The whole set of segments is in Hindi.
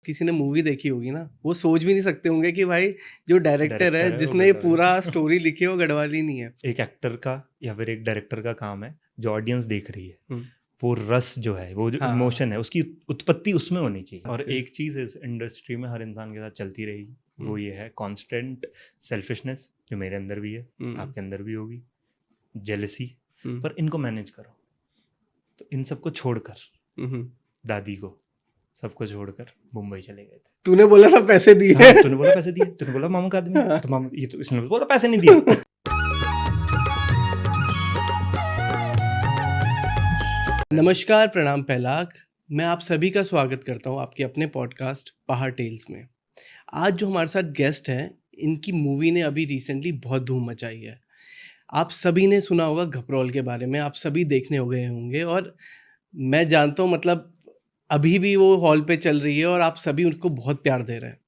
किसी ने मूवी देखी होगी ना, वो सोच भी नहीं सकते होंगे कि भाई जो डायरेक्टर है डायरेक्टर है वो जिसने ये गढ़वाली पूरा स्टोरी लिखी है वो गढ़वाली नहीं है। एक एक्टर का या फिर एक डायरेक्टर का काम है, जो ऑडियंस देख रही है हम्म, वो रस जो है, वो जो हाँ इमोशन है, उसकी उत्पत्ति उसमें होनी चाहिए। और फिर- एक चीज़ इस इंडस्ट्री में हर इंसान के साथ चलती रहेगी, वो ये है कॉन्स्टेंट सेल्फिशनेस, जो मेरे अंदर भी है, हम्म, आपके अंदर भी होगी, जेलसी। हम्म, पर इनको मैनेज करो। तो इन सबको छोड़कर, हम्म। दादी को सबको छोड़कर मुंबई चले गए थे। तूने बोला था पैसे दिए। हाँ, तूने बोला पैसे दिए, तूने बोला मामू का आदमी है, हाँ। तो मामू ये तो इसने बोला पैसे नहीं दिए। नमस्कार, प्रणाम पहलाक। मैं आप सभी का स्वागत करता हूं आपके अपने पॉडकास्ट पहाड़ टेल्स में। आज जो हमारे साथ गेस्ट हैं, इनकी मूवी ने अभी रिसेंटली बहुत धूम मचाई है। आप सभी ने सुना होगा घपरौल के बारे में, आप सभी देखने हो गए होंगे और मैं जानता हूँ मतलब अभी भी वो हॉल पे चल रही है और आप सभी उसको बहुत प्यार दे रहे हैं।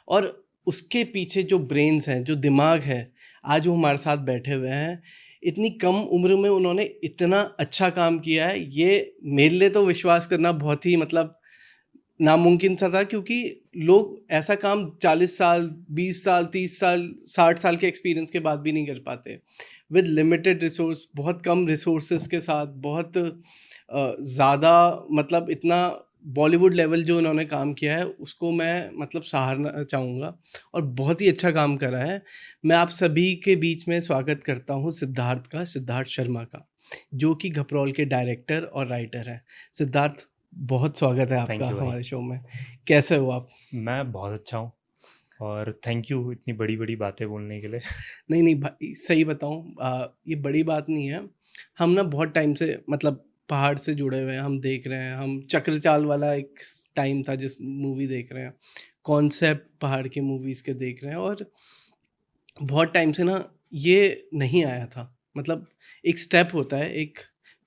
और उसके पीछे जो ब्रेन्स हैं, जो दिमाग है, आज वो हमारे साथ बैठे हुए हैं। इतनी कम उम्र में उन्होंने इतना अच्छा काम किया है, ये मेरे लिए तो विश्वास करना बहुत ही मतलब नामुमकिन सा था, क्योंकि लोग ऐसा काम 40 साल, 20 साल, 30 साल, 60 साल के एक्सपीरियंस के बाद भी नहीं कर पाते। विद लिमिटेड रिसोर्स, बहुत कम रिसोर्सेज के साथ, बहुत ज़्यादा मतलब इतना बॉलीवुड लेवल जो उन्होंने काम किया है उसको मैं मतलब सराहना चाहूँगा और बहुत ही अच्छा काम करा है। मैं आप सभी के बीच में स्वागत करता हूँ सिद्धार्थ शर्मा का, जो कि घपरौल के डायरेक्टर और राइटर हैं। सिद्धार्थ, बहुत स्वागत है आपका थैंक यू भाई। हमारे शो में। कैसे हो आप? मैं बहुत अच्छा हूँ और थैंक यू इतनी बड़ी बड़ी बातें बोलने के लिए। नहीं नहीं भाई, सही बताऊँ, ये बड़ी बात नहीं है। हम ना बहुत टाइम से मतलब पहाड़ से जुड़े हुए हैं, हम देख रहे हैं। हम चक्रचाल वाला एक टाइम था जिस मूवी देख रहे हैं, कॉन्सेप्ट पहाड़ के मूवीज़ के देख रहे हैं, और बहुत टाइम से ना ये नहीं आया था। मतलब एक स्टेप होता है, एक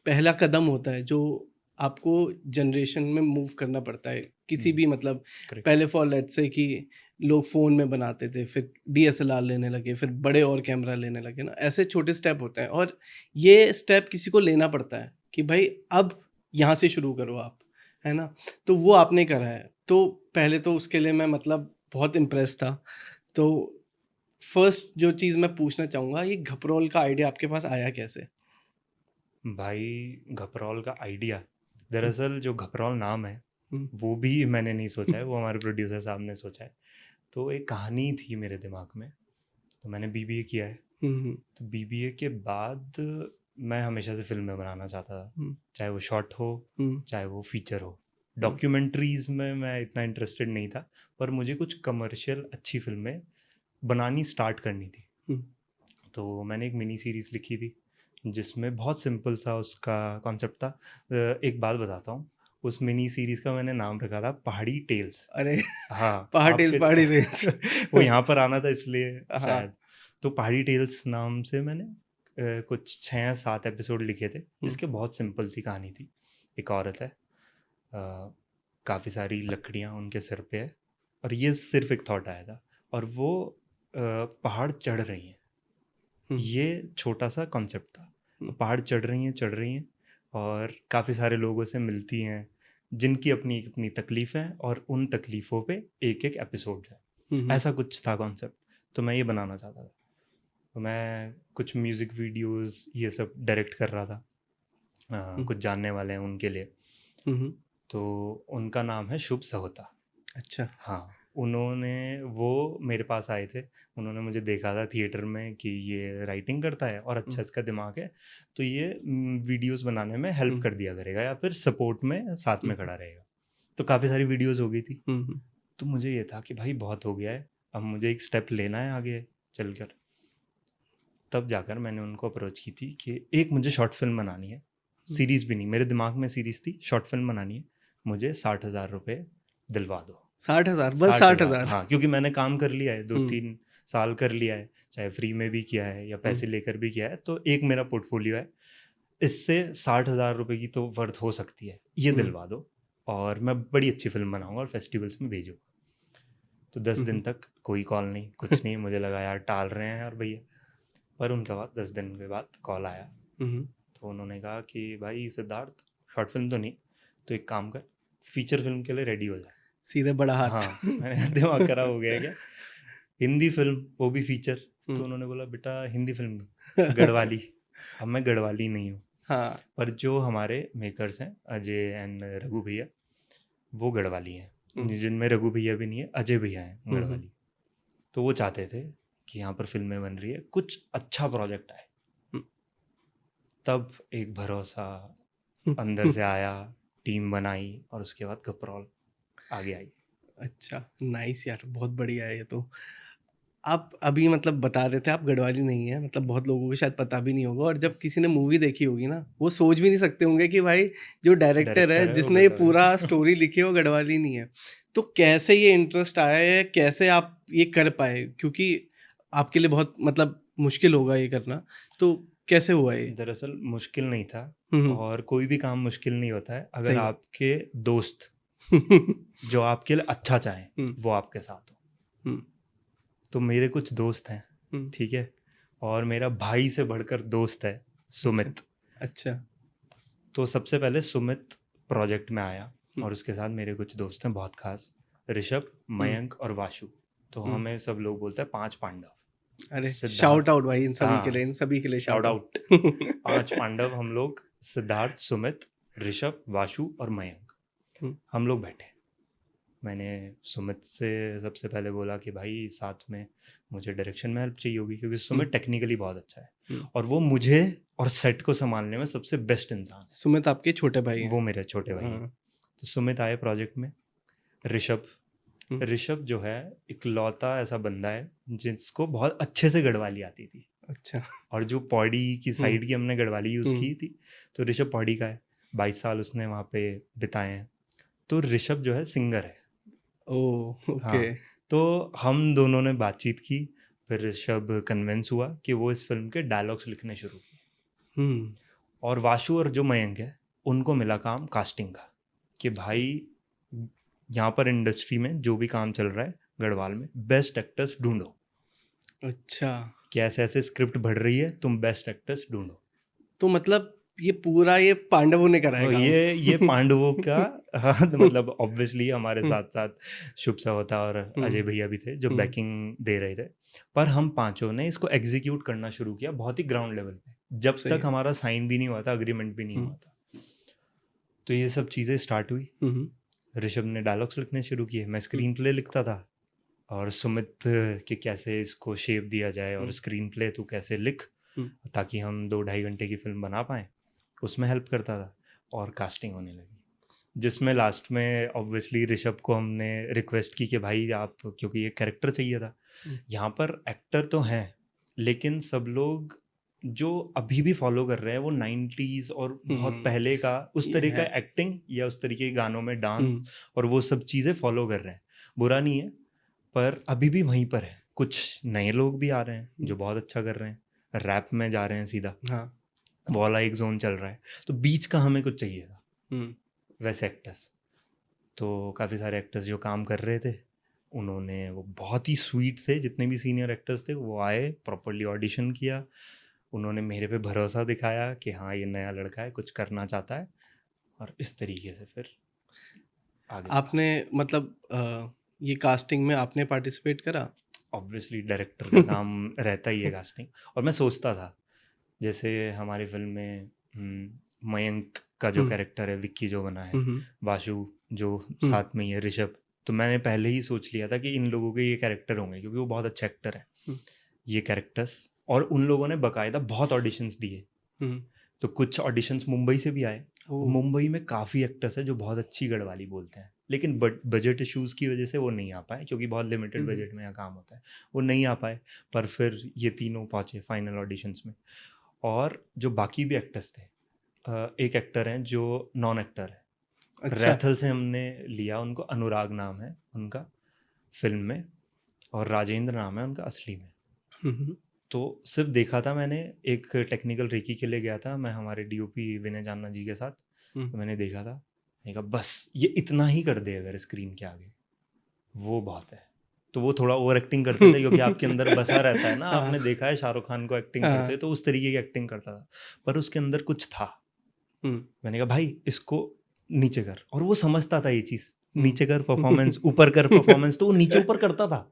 पहला कदम होता है जो आपको जनरेशन में मूव करना पड़ता है किसी भी मतलब। करेक्ट। पहले फॉर लेट्स से कि लोग फ़ोन में बनाते थे, फिर डीएसएलआर लेने लगे, फिर बड़े और कैमरा लेने लगे ना, ऐसे छोटे स्टेप होते हैं और ये स्टेप किसी को लेना पड़ता है कि भाई अब यहाँ से शुरू करो आप, है ना? तो वो आपने करा है। तो पहले तो उसके लिए मैं मतलब बहुत इम्प्रेस था। तो फर्स्ट जो चीज़ मैं पूछना चाहूँगा, ये घपरौल का आइडिया आपके पास आया कैसे? भाई, घपरौल का आइडिया, हुँ, दरअसल जो घपरौल नाम है हुँ, वो भी मैंने नहीं सोचा है, वो हमारे प्रोड्यूसर साहब ने सोचा है। तो एक कहानी थी मेरे दिमाग में, तो मैंने बीबीए किया है। हुँ, हुँ, तो बीबीए के बाद मैं हमेशा से फिल्में बनाना चाहता था, हुँ, चाहे वो शॉर्ट हो, हुँ, चाहे वो फीचर हो। हुँ, डॉक्यूमेंट्रीज में मैं इतना इंटरेस्टेड नहीं था, पर मुझे कुछ कमर्शियल अच्छी फिल्में बनानी स्टार्ट करनी थी। हुँ, तो मैंने एक मिनी सीरीज़ लिखी थी जिसमें बहुत सिंपल सा उसका कॉन्सेप्ट था। एक बात बताता हूँ, उस मिनी सीरीज़ का मैंने नाम रखा था पहाड़ी टेल्स। अरे! हाँ, पहाड़ टेल्स, आपके पहाड़ी टेल्स। वो यहाँ पर आना था इसलिए हाँ, शायद। तो पहाड़ी टेल्स नाम से मैंने कुछ 6-7 एपिसोड लिखे थे, हुँ, जिसके बहुत सिंपल सी कहानी थी। एक औरत है, काफ़ी सारी लकड़ियाँ उनके सिर पे है, और ये सिर्फ एक थॉट आया था, और वो पहाड़ चढ़ रही हैं। हुँ, ये छोटा सा कॉन्सेप्ट था। हुँ, पहाड़ चढ़ रही हैं और काफ़ी सारे लोगों से मिलती हैं, जिनकी अपनी अपनी तकलीफ़ हैं, और उन तकलीफ़ों पे एक एक एपिसोड है। हुँ, हुँ, ऐसा कुछ था कॉन्सेप्ट। तो मैं ये बनाना चाहता था। तो मैं कुछ म्यूज़िक वीडियोस ये सब डायरेक्ट कर रहा था। हुँ, कुछ जानने वाले हैं उनके लिए। हुँ, हुँ, तो उनका नाम है शुभ सहोता। अच्छा। हाँ, उन्होंने वो मेरे पास आए थे। उन्होंने मुझे देखा था थिएटर में कि ये राइटिंग करता है और हुँ, अच्छा इसका दिमाग है, तो ये वीडियोस बनाने में हेल्प हुँ, कर दिया करेगा या फिर सपोर्ट में साथ हुँ, में खड़ा रहेगा। तो काफ़ी सारी वीडियोस हो गई थी। हुँ, हुँ, तो मुझे ये था कि भाई बहुत हो गया है, अब मुझे एक स्टेप लेना है आगे चलकर। तब जाकर मैंने उनको अप्रोच की थी कि एक मुझे शॉर्ट फिल्म बनानी है, हुँ। सीरीज़ भी नहीं, मेरे दिमाग में सीरीज़ थी, शॉर्ट फिल्म बनानी है, मुझे 60,000 रुपये दिलवा दो। 60,000, बस 60,000, 60,000। हाँ, क्योंकि मैंने काम कर लिया है, हुँ, 2-3 साल कर लिया है, चाहे फ्री में भी किया है या हुँ, पैसे लेकर भी किया है, तो एक मेरा पोर्टफोलियो है। इससे 60,000 रुपये की तो वर्थ हो सकती है, ये हुँ, दिलवा दो और मैं बड़ी अच्छी फ़िल्म बनाऊँगा और फेस्टिवल्स में भेजूँगा। तो 10 हुँ, दिन हुँ, तक कोई कॉल नहीं, कुछ नहीं, मुझे लगा यार टाल रहे हैं यार भैया। पर उनके बाद 10 दिन के बाद कॉल आया। हुँ, हुँ, तो उन्होंने कहा कि भाई सिद्धार्थ, शॉर्ट फिल्म तो नहीं, तो एक काम कर, फीचर फिल्म के लिए रेडी हो जा। सीधे बड़ा हाथ। हाँ, मैंने कहा दिमाग खराब हो गया है क्या? हिंदी फिल्म, वो भी फीचर। तो उन्होंने बोला बेटा हिंदी फिल्म नहीं, गढ़वाली। अब मैं गढ़वाली नहीं हूँ, हाँ। पर जो हमारे मेकर्स हैं अजय एंड रघु भैया, वो गढ़वाली हैं, जिनमें रघु भैया भी नहीं है, अजय भैया हैं गढ़वाली। तो वो चाहते थे कि यहाँ पर फिल्में बन रही है, कुछ अच्छा प्रोजेक्ट आए। तब एक भरोसा अंदर से आया, टीम बनाई, और उसके बाद कपरौल आगे आई। अच्छा, नाइस यार, बहुत बढ़िया है ये तो। आप अभी मतलब बता रहे थे आप गढ़वाली नहीं है, मतलब बहुत लोगों को शायद पता भी नहीं होगा, और जब किसी ने मूवी देखी होगी ना, वो सोच भी नहीं सकते होंगे कि भाई जो डायरेक्टर है डायरेक्टर है वो जिसने ये गढ़वाली। पूरा स्टोरी लिखी है वो गढ़वाली नहीं है। तो कैसे ये इंटरेस्ट आया है, कैसे आप ये कर पाए, क्योंकि आपके लिए बहुत मतलब मुश्किल होगा ये करना, तो कैसे हुआ ये? दरअसल मुश्किल नहीं था, हम्म, और कोई भी काम मुश्किल नहीं होता है अगर सही बात। आपके दोस्त जो आपके लिए अच्छा चाहें वो आपके साथ हो। हम्म, तो मेरे कुछ दोस्त हैं, हम्म, ठीक है, और मेरा भाई से बढ़कर दोस्त है सुमित। अच्छा। तो सबसे पहले सुमित प्रोजेक्ट में आया, और उसके साथ मेरे कुछ दोस्त हैं बहुत खास, ऋषभ, मयंक और वाशु। तो हमें सब लोग बोलते हैं 5 पांडव। अरे सिद्धार्थ, शाउट आउट भाई इन सभी के लिए, हाँ, इन सभी के लिए shout shout out. Out. 5 Pandav हम लोग, सिद्धार्थ, सुमित, ऋषभ, वाशु और मयंक। हम लोग बैठे। मैंने सुमित से सबसे पहले बोला कि भाई साथ में मुझे डायरेक्शन में हेल्प चाहिए होगी, क्योंकि सुमित टेक्निकली बहुत अच्छा है, और वो मुझे और सेट को संभालने में सबसे बेस्ट इंसान है। सुमित आपके छोटे भाई हैं? वो मेरे छोटे भाई हैं। तो सुमित आए प्रोजेक्ट में। ऋषभ, ऋषभ जो है इकलौता ऐसा बंदा है जिसको बहुत अच्छे से गढ़वाली आती थी। अच्छा। और जो पौड़ी की साइड की हमने गढ़वाली यूज़ की थी, तो ऋषभ पौड़ी का है, 22 साल उसने वहाँ पे बिताए हैं। तो ऋषभ जो है सिंगर है। ओह, ओके। हाँ, तो हम दोनों ने बातचीत की, फिर ऋषभ कन्विंस हुआ कि वो इस फिल्म के डायलॉग्स लिखने शुरू किए। और वाशु और जो मयंक है उनको मिला काम कास्टिंग का, कि भाई यहाँ पर इंडस्ट्री में जो भी काम चल रहा है गढ़वाल में, बेस्ट एक्टर्स ढूंढो। अच्छा, कि ऐसे ऐसे स्क्रिप्ट बढ़ रही है, तुम बेस्ट एक्टर्स ढूंढो। तो मतलब ये पूरा ये पांडवों ने करा है और काम। ये पांडवों का हाँ, तो मतलब ऑब्वियसली हमारे साथ साथ शुभ सहोता और अजय भैया भी थे जो बैकिंग दे रहे थे, पर हम पांचों ने इसको एग्जीक्यूट करना शुरू किया बहुत ही ग्राउंड लेवल पे, जब सही तक है। हमारा साइन भी नहीं हुआ था, अग्रीमेंट भी नहीं हुआ था। तो ये सब चीज़ें स्टार्ट हुई। ऋषभ ने डायलॉग्स लिखने शुरू किए, मैं स्क्रीन प्ले लिखता था, और सुमित कि कैसे इसको शेप दिया जाए, और स्क्रीन प्ले तू कैसे लिख ताकि हम 2-2.5 घंटे की फिल्म बना पाएँ, उसमें हेल्प करता था। और कास्टिंग होने लगी, जिसमें लास्ट में ऑब्वियसली ऋषभ को हमने रिक्वेस्ट की कि भाई आप, क्योंकि एक कैरेक्टर चाहिए था। यहाँ पर एक्टर तो हैं, लेकिन सब लोग जो अभी भी फॉलो कर रहे हैं वो 90s और बहुत पहले का उस ये तरीके है। का एक्टिंग या उस तरीके के गानों में डांस और वो सब चीज़ें फॉलो कर रहे हैं। बुरा नहीं है, पर अभी भी वहीं पर है। कुछ नए लोग भी आ रहे हैं जो बहुत अच्छा कर रहे हैं, रैप में जा रहे हैं सीधा, हाँ। वाला एक जोन चल रहा है, तो बीच का हमें कुछ चाहिए था वैसे एक्टर्स। तो काफ़ी सारे एक्टर्स जो काम कर रहे थे, उन्होंने वो बहुत ही स्वीट से, जितने भी सीनियर एक्टर्स थे वो आए, प्रॉपर्ली ऑडिशन किया, उन्होंने मेरे पे भरोसा दिखाया कि हाँ ये नया लड़का है, कुछ करना चाहता है, और इस तरीके से फिर आगे। आपने मतलब ये कास्टिंग में आपने पार्टिसिपेट करा? ऑब्वियसली डायरेक्टर का काम रहता ही है कास्टिंग। और मैं सोचता था, जैसे हमारी फिल्म में मयंक का जो कैरेक्टर है, विक्की जो बना है, वाशु जो साथ में ही है, ऋषभ, तो मैंने पहले ही सोच लिया था कि इन लोगों के ये कैरेक्टर होंगे, क्योंकि वो बहुत अच्छे एक्टर हैं ये कैरेक्टर्स। और उन लोगों ने बाकायदा बहुत ऑडिशंस दिए। तो कुछ ऑडिशंस मुंबई से भी आए। मुंबई में काफ़ी एक्टर्स हैं जो बहुत अच्छी गढ़वाली बोलते हैं, लेकिन बजट इश्यूज़ की वजह से वो नहीं आ पाए, क्योंकि बहुत लिमिटेड बजट में यहाँ काम होता है, वो नहीं आ पाए। पर फिर ये तीनों पहुँचे फाइनल ऑडिशंस में। और जो बाकी भी एक्टर्स थे, एक एक्टर हैं जो नॉन एक्टर है, अच्छा। रैथल से हमने लिया उनको, अनुराग नाम है उनका फिल्म में, और राजेंद्र नाम है उनका असली में। तो सिर्फ देखा था मैंने, एक टेक्निकल रेकी के लिए गया था मैं हमारे डीओपी विनय जान्ना जी के साथ, तो मैंने देखा था, मैंने कहा बस ये इतना ही कर दे अगर स्क्रीन के आगे, वो बहुत है। तो वो थोड़ा ओवर एक्टिंग करते थे, क्योंकि आपके अंदर बसा रहता है ना, आपने देखा है शाहरुख खान को एक्टिंग करते, तो उस तरीके की एक्टिंग करता था, पर उसके अंदर कुछ था। मैंने कहा भाई इसको नीचे कर, और वो समझता था ये चीज़ नीचे कर परफॉर्मेंस, ऊपर कर परफॉर्मेंस, तो वो नीचे ऊपर करता था।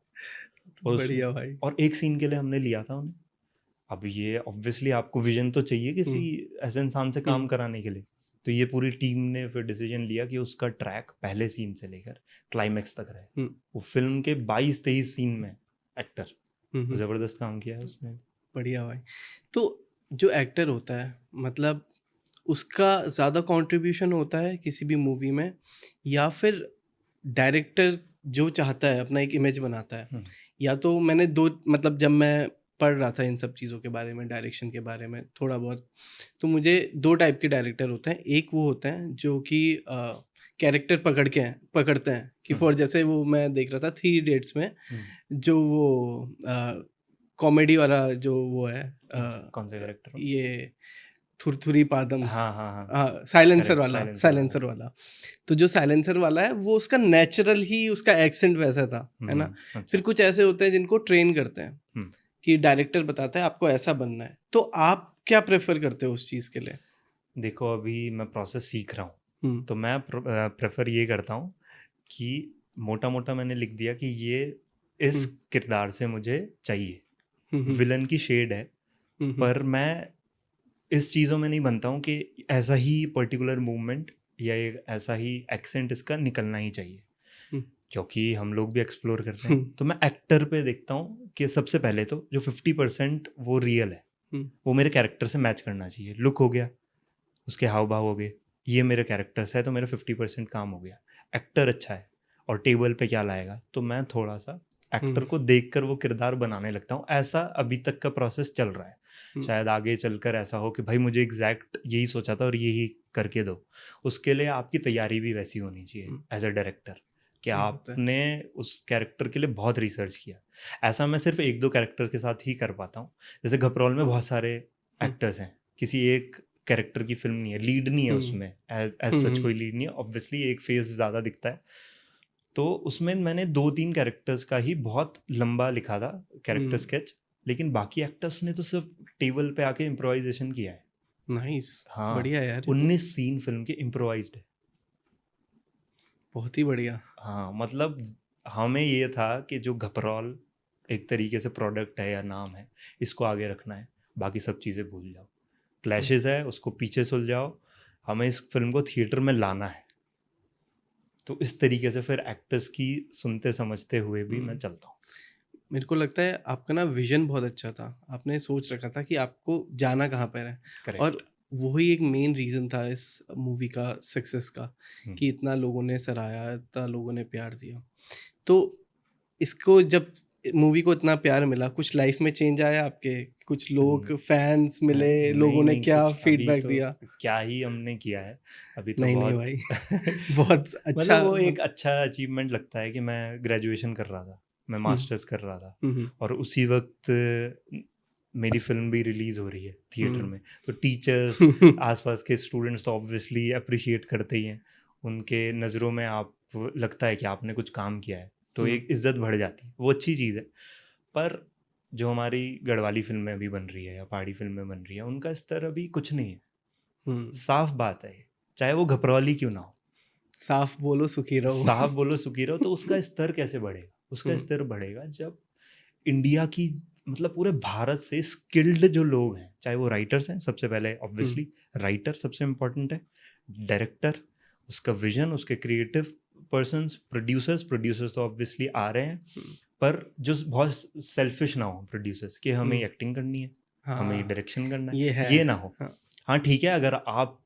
बढ़िया भाई। और एक सीन के लिए हमने लिया था उन्हें। अब ये ऑब्वियसली आपको विजन तो चाहिए किसी ऐसे इंसान से काम कराने के लिए, तो ये पूरी टीम ने फिर डिसीजन लिया कि उसका ट्रैक पहले सीन से लेकर क्लाइमेक्स तक रहे। वो फिल्म के 22-23 सीन में एक्टर जबरदस्त काम किया है उसने। बढ़िया भाई। तो जो एक्टर होता है, मतलब उसका ज़्यादा कंट्रीब्यूशन होता है किसी भी मूवी में, या फिर डायरेक्टर जो चाहता है अपना एक इमेज बनाता है? या तो मैंने दो, मतलब जब मैं पढ़ रहा था इन सब चीज़ों के बारे में, डायरेक्शन के बारे में थोड़ा बहुत, तो मुझे दो टाइप के डायरेक्टर होते हैं। एक वो होते हैं जो कि कैरेक्टर पकड़ते हैं कि फॉर, जैसे वो मैं देख रहा था 3 इडियट्स में, जो वो कॉमेडी वाला जो वो है, कौन सा कैरेक्टर? ये थुरथुरी पादम, हाँ हाँ हाँ, साइलेंसर Correct, वाला, silencer साइलेंसर वाला। तो जो साइलेंसर वाला है वो उसका नेचुरल ही उसका एक्सेंट वैसा था, है ना। अच्छा। फिर कुछ ऐसे होते हैं जिनको ट्रेन करते हैं कि डायरेक्टर बताता है आपको ऐसा बनना है। तो आप क्या प्रेफर करते हो उस चीज़ के लिए? देखो अभी मैं प्रोसेस सीख रहा हूँ, तो मैं प्रेफर ये करता हूँ कि मोटा मोटा मैंने लिख दिया कि ये इस किरदार से मुझे चाहिए, विलन की शेड है, पर मैं इस चीज़ों में नहीं बनता हूँ कि ऐसा ही पर्टिकुलर मूवमेंट या एक ऐसा ही एक्सेंट इसका निकलना ही चाहिए, क्योंकि हम लोग भी एक्सप्लोर करते हैं। तो मैं एक्टर पे देखता हूँ कि सबसे पहले तो जो 50% वो रियल है, वो मेरे कैरेक्टर से मैच करना चाहिए। लुक हो गया, उसके हाव भाव हो गए, ये मेरे कैरेक्टर्स है, तो मेरा 50% काम हो गया। एक्टर अच्छा है और टेबल पे क्या लाएगा, तो मैं थोड़ा सा एक्टर को देखकर वो किरदार बनाने लगता हूँ। ऐसा अभी तक का प्रोसेस चल रहा है। शायद आगे चलकर ऐसा हो कि भाई मुझे एग्जैक्ट यही सोचा था और यही करके दो। उसके लिए आपकी तैयारी भी वैसी होनी चाहिए एज अ डायरेक्टर, कि आपने उस कैरेक्टर के लिए बहुत रिसर्च किया। ऐसा मैं सिर्फ 1-2 कैरेक्टर के साथ ही कर पाता हूँ। जैसे घपरौल में बहुत सारे एक्टर्स हैं, किसी एक कैरेक्टर की फिल्म नहीं है, लीड नहीं है उसमें, एज सच कोई लीड नहीं है, ऑब्वियसली एक फेस ज़्यादा दिखता है। तो उसमें मैंने 2-3 कैरेक्टर्स का ही बहुत लंबा लिखा था कैरेक्टर स्केच, लेकिन बाकी एक्टर्स ने तो सिर्फ टेबल पे आके इम्प्रोवाइजेशन किया है। नाइस, हाँ, बढ़िया यार, 19 सीन फिल्म के इम्प्रोवाइज्ड है। बहुत ही बढ़िया। हाँ, मतलब हमें ये था कि जो घपरौल एक तरीके से प्रोडक्ट है या नाम है, इसको आगे रखना है, बाकी सब चीज़ें भूल जाओ। क्लैशेस है, उसको पीछे सुलझाओ, हमें इस फिल्म को थिएटर में लाना है। तो इस तरीके से फिर एक्टर्स की सुनते समझते हुए भी मैं चलता हूँ। मेरे को लगता है आपका ना विजन बहुत अच्छा था। आपने सोच रखा था कि आपको जाना कहाँ पर है, करेक्ट। और वही एक मेन रीज़न था इस मूवी का सक्सेस का, कि इतना लोगों ने सराहा, इतना लोगों ने प्यार दिया। तो इसको जब मूवी को इतना प्यार मिला, कुछ लाइफ में चेंज आया आपके? कुछ लोग फैंस मिले, लोगों नहीं ने नहीं, क्या कुछ अभी फीडबैक तो दिया? क्या ही हमने किया है अभी तो नहीं, नहीं बहुत भाई बहुत अच्छा, मतलब वो एक अच्छा अचीवमेंट लगता है कि मैं ग्रेजुएशन कर रहा था, मैं मास्टर्स कर रहा था, और उसी वक्त मेरी फिल्म भी रिलीज हो रही है थिएटर में। तो टीचर्स, आसपास के स्टूडेंट्स तो ऑब्वियसली अप्रिशिएट करते ही हैं, उनके नज़रों में आप लगता है कि आपने कुछ काम किया है, तो एक इज्जत बढ़ जाती है, वो अच्छी चीज़ है। पर जो हमारी गढ़वाली फिल्में अभी बन रही है या पहाड़ी फिल्में बन रही है, उनका स्तर अभी कुछ नहीं है। साफ बात है, चाहे वो घपरौली क्यों ना हो, साफ बोलो सुखी रहो। साफ बोलो सुखी रहो, तो उसका स्तर कैसे बढ़ेगा? उसका स्तर बढ़ेगा जब इंडिया की, मतलब पूरे भारत से स्किल्ड जो लोग हैं, चाहे वो राइटर्स हैं, सबसे पहले ऑब्वियसली राइटर सबसे इम्पोर्टेंट है, डायरेक्टर, उसका विजन, उसके क्रिएटिव पर्सन्स, प्रोड्यूसर्स तो ऑब्वियसली आ रहे हैं, पर जो बहुत सेल्फिश ना हो प्रोड्यूसर्स, कि हमें एक्टिंग करनी है, हमें डायरेक्शन करना है, ये ना हो। हाँ ठीक है, अगर आप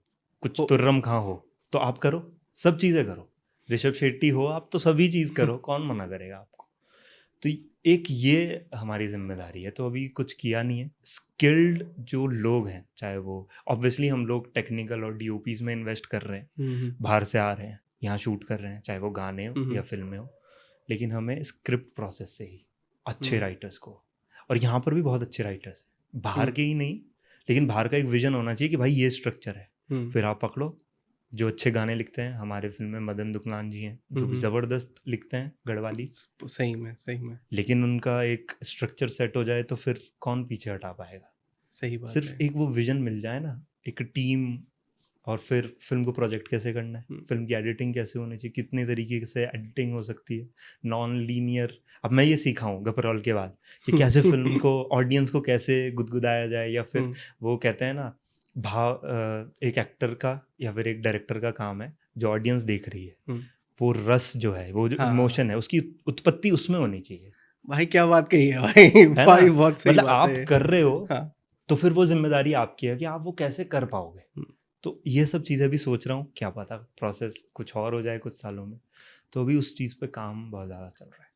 कुछ तुर्रम खां हो तो आप करो, सब चीज़ें करो, ऋषभ शेट्टी हो आप तो सभी चीज़ करो, कौन मना करेगा आपको? तो एक ये हमारी जिम्मेदारी है। तो अभी कुछ किया नहीं है। स्किल्ड जो लोग हैं, चाहे वो ऑब्वियसली हम लोग टेक्निकल और डीओपीज में इन्वेस्ट कर रहे हैं, बाहर से आ रहे हैं, यहाँ शूट कर रहे हैं, चाहे वो गाने हो या फिल्में हो, लेकिन हमें स्क्रिप्ट प्रोसेस से ही अच्छे राइटर्स को, और यहाँ पर भी बहुत अच्छे राइटर्स हैं, बाहर के ही नहीं, लेकिन बाहर का एक विजन होना चाहिए कि भाई ये स्ट्रक्चर है, फिर आप पकड़ो। जो अच्छे गाने लिखते हैं, हमारे फिल्म में मदन दुखलान जी हैं, जो भी ज़बरदस्त लिखते हैं गढ़वाली, सही में, लेकिन उनका एक स्ट्रक्चर सेट हो जाए तो फिर कौन पीछे हटा पाएगा? सही बात सिर्फ है। एक वो विजन मिल जाए ना, एक टीम और फिर फिल्म को प्रोजेक्ट कैसे करना है, हम्म। फिल्म की एडिटिंग कैसे होनी चाहिए, कितने तरीके से एडिटिंग हो सकती है, नॉन लीनियर। अब मैं ये सीखा हूँ गपरौल के बाद कि कैसे फिल्म को ऑडियंस को कैसे गुदगुदाया जाए, या फिर वो कहते हैं ना एक एक्टर का या फिर एक डायरेक्टर का काम है जो ऑडियंस देख रही है, वो रस जो है, वो जो हाँ। इमोशन है, उसकी उत्पत्ति उसमें होनी चाहिए। भाई क्या बात कही है भाई, है भाई ना, बहुत सही मतलब बात आप है। कर रहे हो हाँ। तो फिर वो जिम्मेदारी आपकी है कि आप वो कैसे कर पाओगे। हम्म। तो ये सब चीज़ें भी सोच रहा हूँ, क्या पता प्रोसेस कुछ और हो जाए कुछ सालों में। तो अभी उस चीज़ पे काम बहुत ज़्यादा चल रहा है।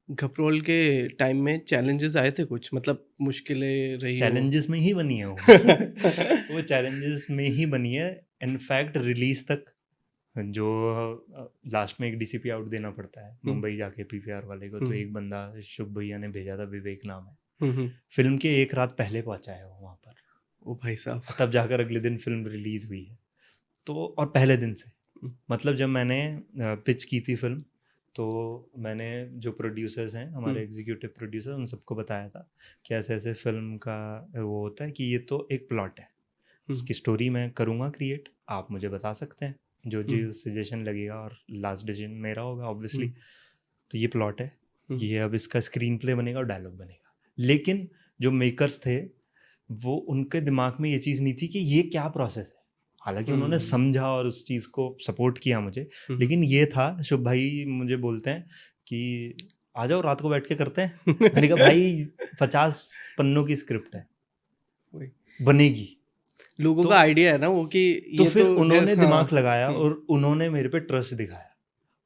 घपरोल के टाइम में चैलेंजेस आए थे कुछ, मतलब मुश्किलें रही हो? चैलेंजेस में ही बनी है वो वो चैलेंजेस में ही बनी है। इनफैक्ट रिलीज तक जो लास्ट में एक डीसीपी आउट देना पड़ता है मुंबई जाके पीवीआर वाले को, तो एक बंदा शुभ भैया ने भेजा था, विवेक नाम है, फिल्म के एक रात पहले पहुंचा है वो वहाँ पर। ओ भाई साहब। तब जाकर अगले दिन फिल्म रिलीज हुई है। तो और पहले दिन से, मतलब जब मैंने पिच की थी फिल्म, तो मैंने जो प्रोड्यूसर्स हैं हमारे एग्जीक्यूटिव प्रोड्यूसर, उन सबको बताया था कि ऐसे ऐसे फिल्म का वो होता है कि ये तो एक प्लॉट है, इसकी स्टोरी मैं करूँगा क्रिएट, आप मुझे बता सकते हैं जो जो सजेशन लगेगा, और लास्ट डिसीजन मेरा होगा ऑब्वियसली। तो ये प्लॉट है, ये अब इसका स्क्रीन प्ले बनेगा और डायलॉग बनेगा। लेकिन जो मेकर्स थे वो, उनके दिमाग में ये चीज़ नहीं थी कि ये क्या प्रोसेस है। हालांकि उन्होंने समझा और उस चीज़ को सपोर्ट किया मुझे, लेकिन ये था, शुभ भाई मुझे बोलते हैं कि आ जाओ रात को बैठ के करते हैं। मैंने कहा भाई 50 पन्नों की स्क्रिप्ट है, बनेगी। लोगों का आइडिया है ना वो कि तो ये फिर तो उन्होंने दिमाग लगाया और उन्होंने मेरे पे ट्रस्ट दिखाया,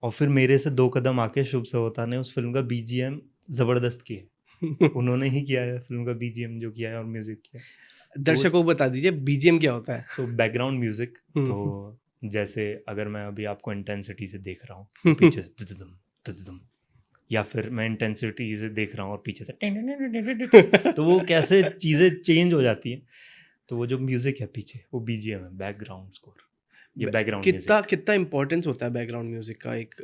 और फिर मेरे से 2 कदम आके शुभ सहोता ने उस फिल्म का बीजीएम जबरदस्त किया। उन्होंने ही किया है फिल्म का बीजीएम जो किया है, और म्यूजिक किया। दर्शकों को बता दीजिए बीजीएम क्या होता है। तो बैकग्राउंड म्यूजिक, तो जैसे अगर मैं अभी आपको इंटेंसिटी से देख रहा हूँ तो पीछे से तजदम तजदम, या फिर मैं इंटेंसिटी से देख रहा हूँ और पीछे से तो वो कैसे चीज़ें चेंज हो जाती हैं। तो वो जो म्यूजिक है पीछे, वो बीजीएम है, बैकग्राउंड स्कोर, ये बैकग्राउंड कितना म्यूजिक। कितना इम्पोर्टेंस होता है बैकग्राउंड म्यूजिक का एक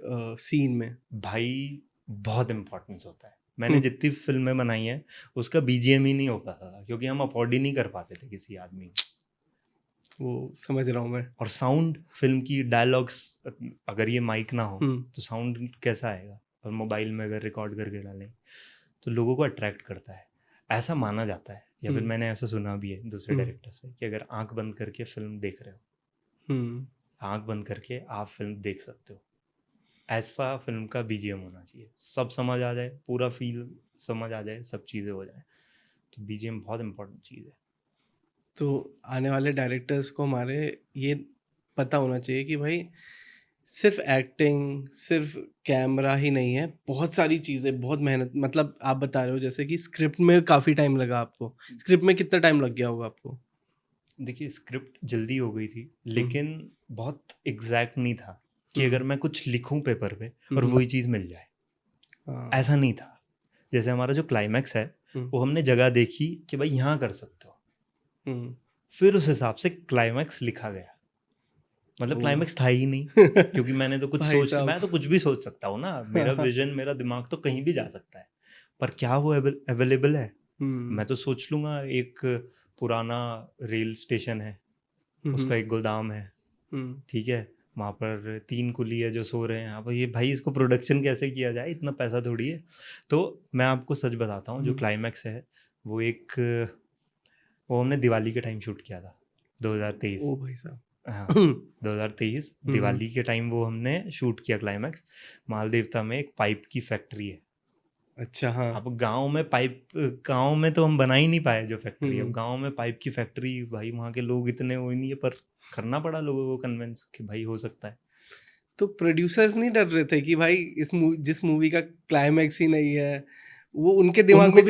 सीन में? भाई बहुत इम्पोर्टेंस होता है। मैंने जितनी फिल्में बनाई हैं उसका बीजीएम ही नहीं हो पाता था, क्योंकि हम अफोर्ड ही नहीं कर पाते थे किसी आदमी। वो समझ रहा हूँ मैं। और साउंड, फिल्म की डायलॉग्स, अगर ये माइक ना हो तो साउंड कैसा आएगा, और मोबाइल में अगर रिकॉर्ड करके डालें तो लोगों को अट्रैक्ट करता है, ऐसा माना जाता है। या फिर मैंने ऐसा सुना भी है दूसरे डायरेक्टर से कि अगर आंख बंद करके फिल्म देख रहे हो, आंख बंद करके आप फिल्म देख सकते हो, ऐसा फिल्म का बीजीएम होना चाहिए। सब समझ आ जाए, पूरा फील समझ आ जाए, सब चीज़ें हो जाए। तो बीजीएम बहुत इंपॉर्टेंट चीज़ है। तो आने वाले डायरेक्टर्स को हमारे ये पता होना चाहिए कि भाई सिर्फ एक्टिंग, सिर्फ कैमरा ही नहीं है, बहुत सारी चीज़ें, बहुत मेहनत। मतलब आप बता रहे हो जैसे कि स्क्रिप्ट में काफ़ी टाइम लगा आपको, स्क्रिप्ट में कितना टाइम लग गया होगा आपको? देखिए स्क्रिप्ट जल्दी हो गई थी, लेकिन बहुत एग्जैक्ट नहीं था कि अगर मैं कुछ लिखूं पेपर पे और वही चीज़ मिल जाए, ऐसा नहीं था। जैसे हमारा जो क्लाइमैक्स है वो हमने जगह देखी कि भाई यहाँ कर सकते हो, फिर उस हिसाब से क्लाइमैक्स लिखा गया। मतलब क्लाइमैक्स था ही नहीं, क्योंकि मैंने तो कुछ मैं तो कुछ भी सोच सकता हूँ ना, मेरा विजन, मेरा दिमाग तो कहीं भी जा सकता है, पर क्या वो अवेलेबल है? मैं तो सोच लूंगा एक पुराना रेल स्टेशन है, उसका एक गोदाम है, ठीक है, वहाँ पर 3 कुली है जो सो रहे हैं। अब ये भाई इसको प्रोडक्शन कैसे किया जाए, इतना पैसा थोड़ी है। तो मैं आपको सच बताता हूँ, जो क्लाइमैक्स है वो हमने दिवाली के टाइम शूट किया था, 2023। ओ भाई साहब। हाँ 2023 दिवाली के टाइम वो हमने शूट किया क्लाइमैक्स। मालदेवता में एक पाइप की फैक्ट्री है। अच्छा हाँ। अब गांव में तो हम बना ही नहीं पाए जो फैक्ट्री। अब गांव में पाइप की फैक्ट्री, भाई वहाँ के लोग इतने वो नहीं है, पर करना पड़ा लोगों को कन्विंस कि भाई हो सकता है। तो प्रोड्यूसर्स नहीं डर रहे थे कि भाई जिस मूवी का क्लाइमैक्स ही नहीं है, वो उनके दिमाग में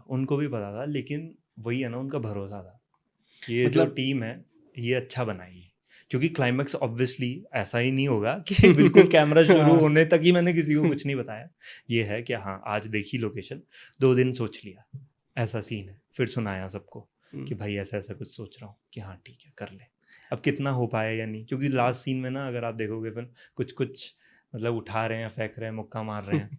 उनको भी पता था, लेकिन वही है ना, उनका भरोसा था कि ये जो टीम है ये अच्छा बनाएगी। क्योंकि क्लाइमैक्स ऑब्वियसली ऐसा ही नहीं होगा कि बिल्कुल कैमरा शुरू होने तक ही मैंने किसी को कुछ नहीं बताया। ये है कि हाँ आज देखी लोकेशन, 2 दिन सोच लिया ऐसा सीन है, फिर सुनाया सबको कि भाई ऐसा ऐसा कुछ सोच रहा हूँ, कि हाँ ठीक है कर ले। अब कितना हो पाया या नहीं, क्योंकि लास्ट सीन में ना अगर आप देखोगे फिर कुछ मतलब उठा रहे हैं, फेंक रहे हैं, मुक्का मार रहे हैं।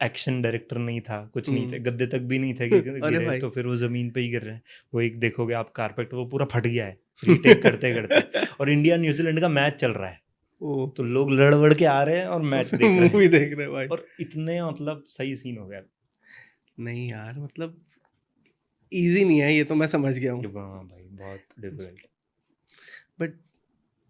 एक्शन डायरेक्टर नहीं था, कुछ नहीं थे, गद्दे तक भी नहीं थे कि गिरे, तो फिर वो जमीन पे ही गिर रहे हैं। वो एक देखोगे आप कारपेट, वो पूरा फट गया है, फ्री टेक करते करते, और इंडिया न्यूजीलैंड का मैच चल रहा है, ओ तो लोग लड़ के आ रहे हैं और मैच देख रहे मूवी हैं, देख रहे हैं भाई। और इतने मतलब सही सीन हो गया नहीं यार, मतलब इजी नहीं है ये, तो मैं समझ गया कि हूँ। हाँ भाई बहुत डिफिकल्ट। बट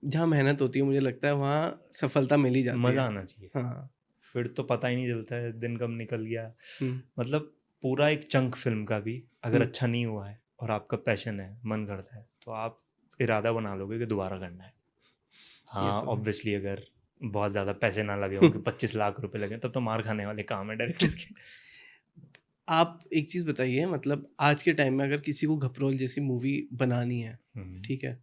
जहाँ मेहनत होती है मुझे लगता है वहाँ सफलता मिल ही जाती मजा है। आना चाहिए, हाँ। फिर तो पता ही नहीं चलता है दिन कब निकल गया। हम्म, मतलब पूरा एक चंक फिल्म का भी अगर हम्म, अच्छा नहीं हुआ है और आपका पैशन है, मन करता है, तो आप इरादा बना लोगे कि दोबारा करना है। ये हाँ तो है। ऑब्वियसली अगर बहुत ज़्यादा पैसे ना लगे हों कि 25 लाख रुपए लगे, तब तो मार खाने वाले काम है डायरेक्टर के। आप एक चीज़ बताइए, मतलब आज के टाइम में अगर किसी को घपरोल जैसी मूवी बनानी है, ठीक है,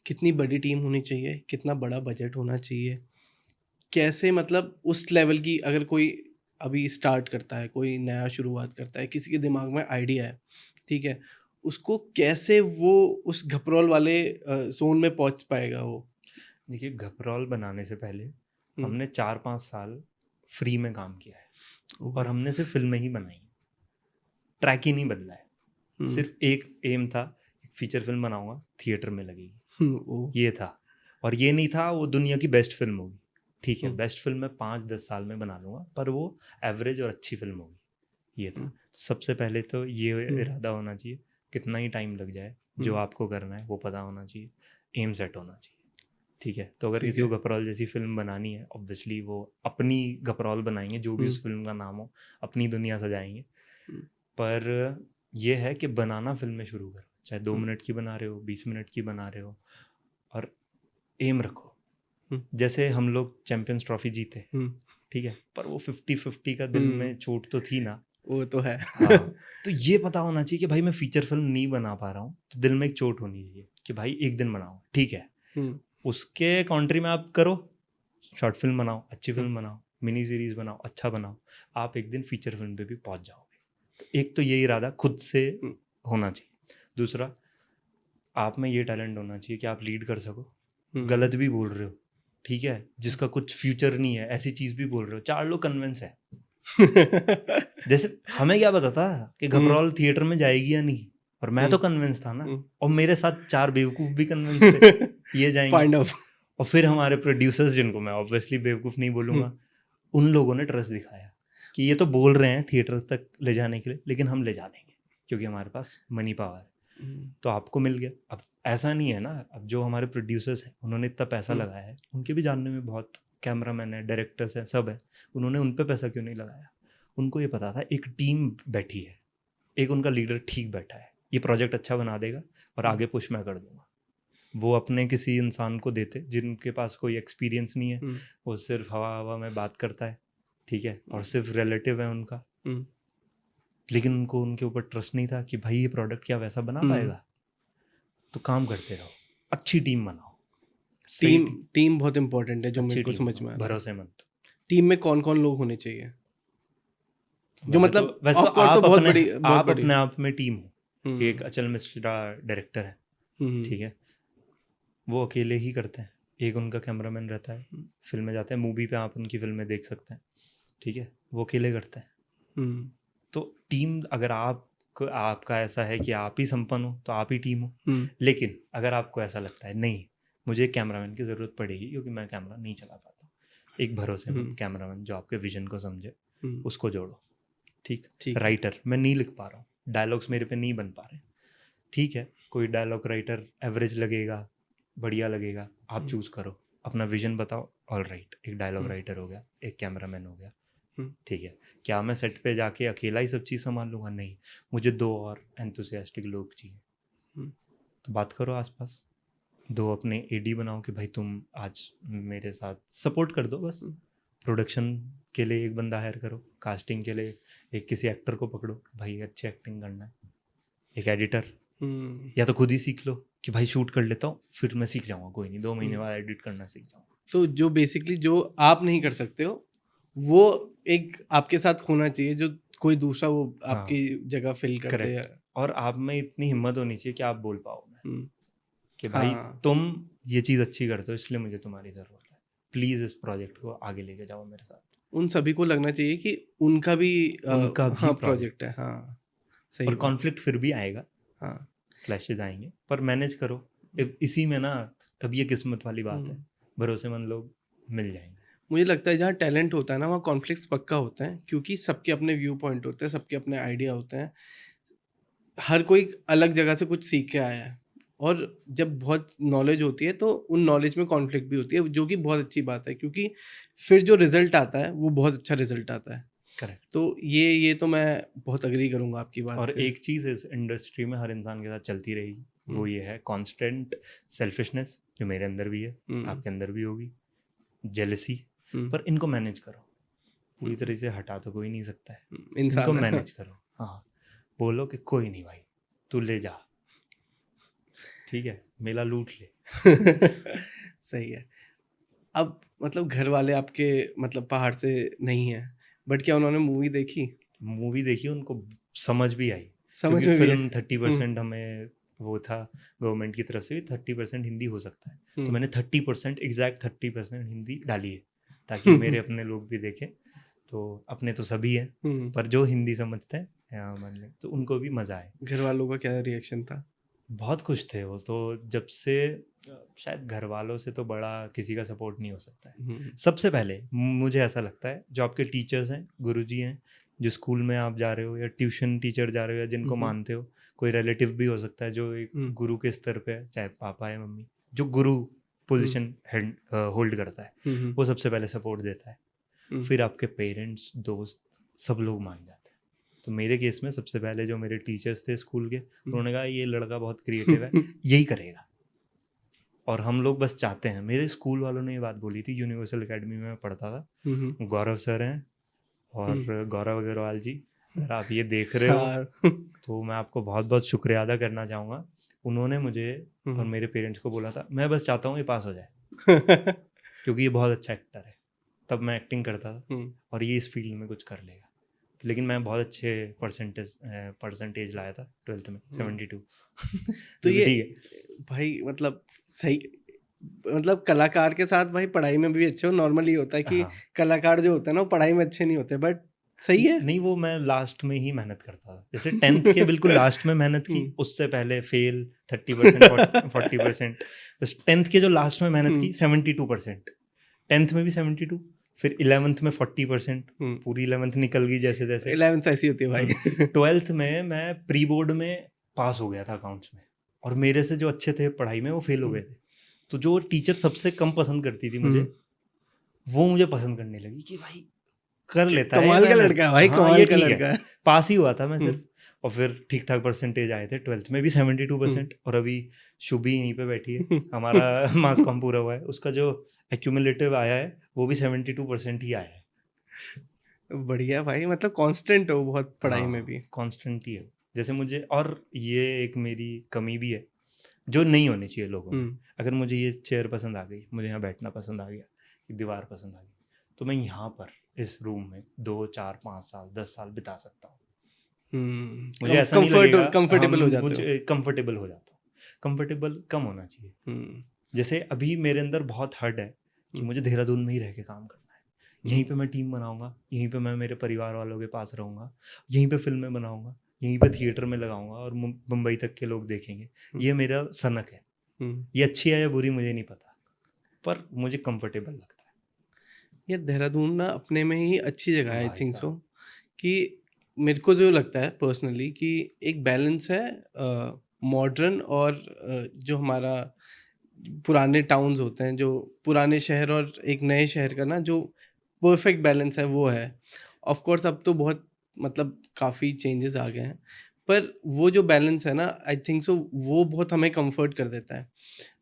कितनी बड़ी टीम होनी चाहिए, कितना बड़ा बजट होना चाहिए, कैसे, मतलब उस लेवल की, अगर कोई अभी स्टार्ट करता है, कोई नया शुरुआत करता है, किसी के दिमाग में आइडिया है, ठीक है, उसको कैसे वो उस घपरोल वाले जोन में पहुंच पाएगा वो? देखिए घपरौल बनाने से पहले हम्म, हमने 4-5 साल फ्री में काम किया है, ओ और भाई। हमने सिर्फ फिल्में ही बनाई, ट्रैक ही नहीं बदला है। हम्म, सिर्फ एक एम था, एक फीचर फिल्म बनाऊंगा, थिएटर में लगेगी, ओ। ये था। और ये नहीं था वो दुनिया की बेस्ट फिल्म होगी, ठीक है हम्म, बेस्ट फिल्म मैं 5-10 साल में बना लूंगा, पर वो एवरेज और अच्छी फिल्म होगी, ये था। हम्म, तो सबसे पहले तो ये हम्म, इरादा होना चाहिए, कितना ही टाइम लग जाए, जो हम्म, आपको करना है वो पता होना चाहिए, एम सेट होना चाहिए, ठीक है। तो अगर ठीक किसी को है। घपरौल जैसी फिल्म बनानी है, ऑब्वियसली वो अपनी घपरौल बनाएंगे, जो भी हम्म, उस फिल्म का नाम हो, अपनी दुनिया सजाएंगे। हम्म, पर ये है कि बनाना फिल्में शुरू करो, चाहे 2 हम्म, मिनट की बना रहे हो, 20 मिनट की बना रहे हो, और एम रखो। हम्म, जैसे हम लोग चैंपियंस ट्रॉफी जीते, हम्म, ठीक है, पर वो 50-50 का दिल हम्म, में चोट तो थी ना। वो तो है। हाँ, तो ये पता होना चाहिए कि भाई मैं फीचर फिल्म नहीं बना पा रहा हूँ, तो दिल में एक चोट होनी चाहिए कि भाई एक दिन बनाओ, ठीक है। हम्म, उसके काउंट्री में आप करो, शॉर्ट फिल्म बनाओ, अच्छी हम्म, फिल्म बनाओ, मिनी सीरीज बनाओ, अच्छा बनाओ, आप एक दिन फीचर फिल्म पे भी पहुंच जाओगे। तो एक तो ये इरादा खुद से हम्म, होना चाहिए। दूसरा, आप में ये टैलेंट होना चाहिए कि आप लीड कर सको, हम्म, गलत भी बोल रहे हो, ठीक है, जिसका कुछ फ्यूचर नहीं है ऐसी चीज भी बोल रहे हो, 4 लोग कन्विंस है। जैसे हमें क्या पता था कि हम्म, घबराल थिएटर में जाएगी या नहीं, और मैं हम्म, तो कन्विंस था ना, हम्म। और मेरे साथ 4 बेवकूफ भी कन्विंस थे ये जाएंगे। पांडव। और फिर हमारे प्रोड्यूसर्स, जिनको मैं ऑब्वियसली बेवकूफ नहीं हम्म, बोलूंगा, उन लोगों ने ट्रस्ट दिखाया कि ये तो बोल रहे हैं थिएटर तक ले जाने के लिए, लेकिन हम ले जा देंगे क्योंकि हमारे पास मनी पावर है। हम्म, तो आपको मिल गया। अब ऐसा नहीं है ना, अब जो हमारे प्रोड्यूसर्स हैं उन्होंने इतना पैसा हम्म, लगाया है, उनके भी जानने में बहुत कैमरामैन है, डायरेक्टर्स हैं, सब है, उन्होंने उन पे पैसा क्यों नहीं लगाया? उनको ये पता था एक टीम बैठी है, एक उनका लीडर ठीक बैठा है, ये प्रोजेक्ट अच्छा बना देगा और आगे पुश मैं कर दूंगा। वो अपने किसी इंसान को देते जिनके पास कोई एक्सपीरियंस नहीं है, हम्म, वो सिर्फ हवा हवा में बात करता है, ठीक है, और सिर्फ रिलेटिव है उनका, हम्म, लेकिन उनको उनके ऊपर ट्रस्ट नहीं था कि भाई ये प्रोडक्ट क्या वैसा बना हम्म। पाएगा। तो काम करते रहो, अच्छी टीम बनाओ, सही टीम टीम, टीम बहुत इंपॉर्टेंट है, जो मेरे अच्छी को टीम समझ बनाओ, में आ रहा है। भरोसेमंद। टीम में कौन कौन लोग होने चाहिए, जो मतलब वैसे तो ऑफ कोर्स तो बहुत बड़ी, बहुत आप बड़ी। अपने आप में टीम हो। एक हम्म, अचल मिश्रा डायरेक्टर है, हम्म, ठीक है, वो अकेले ही करते हैं, एक उनका कैमरामैन रहता है, फिल्में जाते हैं, मूवी पे आप उनकी फिल्में देख सकते हैं, ठीक है, वो अकेले करते हैं। हम्म, तो टीम, अगर आपका ऐसा है कि आप ही संपन्न हो तो आप ही टीम हो, हम्म, लेकिन अगर आपको ऐसा लगता है नहीं मुझे एक कैमरामैन की ज़रूरत पड़ेगी क्योंकि मैं कैमरा नहीं चला पाता, एक भरोसेमंद हम्म, कैमरामैन जो आपके विजन को समझे, हम्म, उसको जोड़ो, ठीक। ठीक है। राइटर, मैं नहीं लिख पा रहा हूँ, डायलॉग्स मेरे पे नहीं बन पा रहे, ठीक है, कोई डायलॉग राइटर एवरेज लगेगा, बढ़िया लगेगा, आप हम्म, चूज़ करो, अपना विजन बताओ, ऑल राइट, एक डायलॉग हम्म, राइटर हो गया, एक कैमरामैन हो गया, हम्म, ठीक है। क्या मैं सेट पे जाके अकेला ही सब चीज़ संभाल लूँगा? नहीं, मुझे 2 और एंथुसियास्टिक लोग चाहिए। हम्म, तो बात करो आसपास, 2 अपने एडी बनाओ कि भाई तुम आज मेरे साथ सपोर्ट कर दो बस। हम्म, प्रोडक्शन के लिए एक बंदा हायर करो, कास्टिंग के लिए एक किसी एक्टर को पकड़ो, भाई अच्छी एक्टिंग करना है, एक एडिटर, हम्म, या तो खुद ही सीख लो कि भाई शूट कर लेता हूँ फिर मैं सीख जाऊँगा, कोई नहीं, 2 महीने हम्म। बाद एडिट करना सीख जाऊँगा। तो जो बेसिकली जो आप नहीं कर सकते हो, वो एक आपके साथ होना चाहिए, जो कोई दूसरा वो हाँ, आपकी जगह फिल कर दे। करेक्ट। और आप में इतनी हिम्मत होनी चाहिए कि आप बोल पाओ मैं हम्म, कि भाई हाँ। तुम ये चीज़ अच्छी करते हो इसलिए मुझे तुम्हारी ज़रूरत है, प्लीज़ इस प्रोजेक्ट को आगे लेके जाओ मेरे साथ। उन सभी को लगना चाहिए कि उनका भी उनका भी हाँ प्रोजेक्ट प्रोजेक्ट है, है, हाँ। सही और बात है। कॉन्फ्लिक्ट फिर भी आएगा, हाँ। क्लैशेस आएंगे, पर मैनेज करो, इसी में ना अब ये किस्मत वाली बात है, भरोसेमंद लोग मिल जाएंगे। मुझे लगता है जहाँ टैलेंट होता है ना वहाँ कॉन्फ्लिक्ट्स पक्का होते हैं, क्योंकि सबके अपने व्यू पॉइंट होते हैं, सबके अपने आइडिया होते हैं, हर कोई अलग जगह से कुछ सीख के आया है, और जब बहुत नॉलेज होती है तो उन नॉलेज में कॉन्फ्लिक्ट भी होती है, जो कि बहुत अच्छी बात है, क्योंकि फिर जो रिजल्ट आता है वो बहुत अच्छा रिजल्ट आता है। करेक्ट। तो ये तो मैं बहुत अग्री करूंगा आपकी बात और से। एक चीज़ इस इंडस्ट्री में हर इंसान के साथ चलती रहेगी, वो ये है कॉन्स्टेंट सेल्फिशनेस, जो मेरे अंदर भी है, आपके अंदर भी होगी, जेलसी, पर इनको मैनेज करो। पूरी तरह से हटा तो कोई नहीं सकता है, इनको मैनेज करो। हाँ, बोलो कि कोई नहीं भाई, तू ले जा, ठीक है, मेला लूट ले। सही है। अब मतलब घर वाले आपके मतलब पहाड़ से नहीं है, बट क्या उन्होंने मूवी देखी? मूवी देखी, उनको समझ भी आई, समझ क्योंकि में भी फिल्म 30% हमें वो था गवर्नमेंट की तरफ से भी 30% हिंदी हो सकता है, तो मैंने 30% एग्जैक्ट 30% हिंदी डाली है, ताकि मेरे अपने लोग भी देखें। तो अपने तो सभी हैं, पर जो हिंदी समझते हैं मान लें, तो उनको भी मज़ा आए। घर वालों का क्या रिएक्शन था? बहुत खुश थे वो तो, जब से शायद घर वालों से तो बड़ा किसी का सपोर्ट नहीं हो सकता है। सबसे पहले मुझे ऐसा लगता है जो आपके टीचर्स हैं, गुरुजी हैं, जो स्कूल में आप जा रहे हो या ट्यूशन टीचर जा रहे हो या जिनको मानते हो, कोई रिलेटिव भी हो सकता है जो एक गुरु के स्तर पे है, चाहे पापा या मम्मी, जो गुरु पोजीशन होल्ड करता है, वो सबसे पहले सपोर्ट देता है। फिर आपके पेरेंट्स, दोस्त, सब लोग मान जाते हैं। तो मेरे केस में सबसे पहले जो मेरे टीचर्स थे स्कूल के, उन्होंने कहा ये लड़का बहुत क्रिएटिव है, यही करेगा, और हम लोग बस चाहते हैं। मेरे स्कूल वालों ने ये बात बोली थी, यूनिवर्सल एकेडमी में मैं पढ़ता था, गौरव सर हैं और गौरव अग्रवाल जी, अगर आप ये देख रहे हो तो मैं आपको बहुत बहुत शुक्रिया अदा करना चाहूँगा। उन्होंने मुझे और मेरे पेरेंट्स को बोला था, मैं बस चाहता हूँ ये पास हो जाए, क्योंकि ये बहुत अच्छा एक्टर है। तब मैं एक्टिंग करता था और ये इस फील्ड में कुछ कर लेगा, लेकिन मैं बहुत अच्छे परसेंटेज लाया था 12th में, 72। तो ये भाई मतलब सही, मतलब कलाकार के साथ भाई पढ़ाई में भी अच्छे हो, नॉर्मली होता है कि कलाकार जो होते हैं ना वो पढ़ाई में अच्छे नहीं होते, बट सही है। नहीं, वो मैं लास्ट में ही मेहनत करता था, जैसे 10th के बिल्कुल लास्ट में मेहनत की, उससे पहले फेल 30% 40%, बस 10th के जो लास्ट में मेहनत की 72%, 10th में भी 72, फिर 11th में 40%, पूरी 11th निकल गई जैसे जैसे। 11th ऐसी होती है भाई। 12th में मैं प्री बोर्ड में पास हो गया था अकाउंट्स में, और मेरे से जो अच्छे थे पढ़ाई में वो फेल हो गए थे। तो जो टीचर सबसे कम पसंद करती थी मुझे, वो मुझे पसंद करने लगी कि भाई कर लेता है, कमाल का लड़का है भाई, कमाल का लड़का है। पास ही हुआ था मैं सिर्फ, और फिर ठीक ठाक परसेंटेज आए थे 12th में भी 72%। और अभी शुभी यहीं पे बैठी है, हमारा मास कॉम पूरा हुआ है, उसका जो एक्यूमुलेटिव आया है वो भी 72% ही आया है। बढ़िया भाई, मतलब कांस्टेंट हो बहुत पढ़ाई में भी। कांस्टेंट ही है जैसे मुझे, और ये एक मेरी कमी भी है जो नहीं होनी चाहिए लोगों में। अगर मुझे ये चेयर पसंद आ गई, मुझे यहाँ बैठना पसंद आ गया, ये दीवार पसंद आ गई, तो मैं यहाँ पर इस रूम में 2, 4, 5 साल 10 साल बिता सकता हूँ। मुझे ऐसा नहीं लगेगा, कंफर्टेबल हो जाते मुझे कंफर्टेबल हो जाता हूँ। कंफर्टेबल कम होना चाहिए। जैसे अभी मेरे अंदर बहुत हर्ट है कि मुझे देहरादून में ही रह के काम करना है, यहीं पे मैं टीम बनाऊंगा, यहीं पे मैं मेरे परिवार वालों के पास रहूंगा, यहीं पे फिल्में बनाऊंगा, यहीं पे थिएटर में लगाऊंगा और मुंबई तक के लोग देखेंगे। ये मेरा सनक है, ये अच्छी है या बुरी मुझे नहीं पता, पर मुझे कंफर्टेबल लगता है। ये देहरादून ना अपने में ही अच्छी जगह है, आई थिंक सो, कि मेरे को जो लगता है पर्सनली कि एक बैलेंस है मॉडर्न और जो हमारा पुराने टाउन्स होते हैं, जो पुराने शहर और एक नए शहर का ना जो परफेक्ट बैलेंस है वो है। ऑफ कोर्स अब तो बहुत मतलब काफ़ी चेंजेस आ गए हैं, पर वो जो बैलेंस है ना, आई थिंक सो वो बहुत हमें कंफर्ट कर देता है।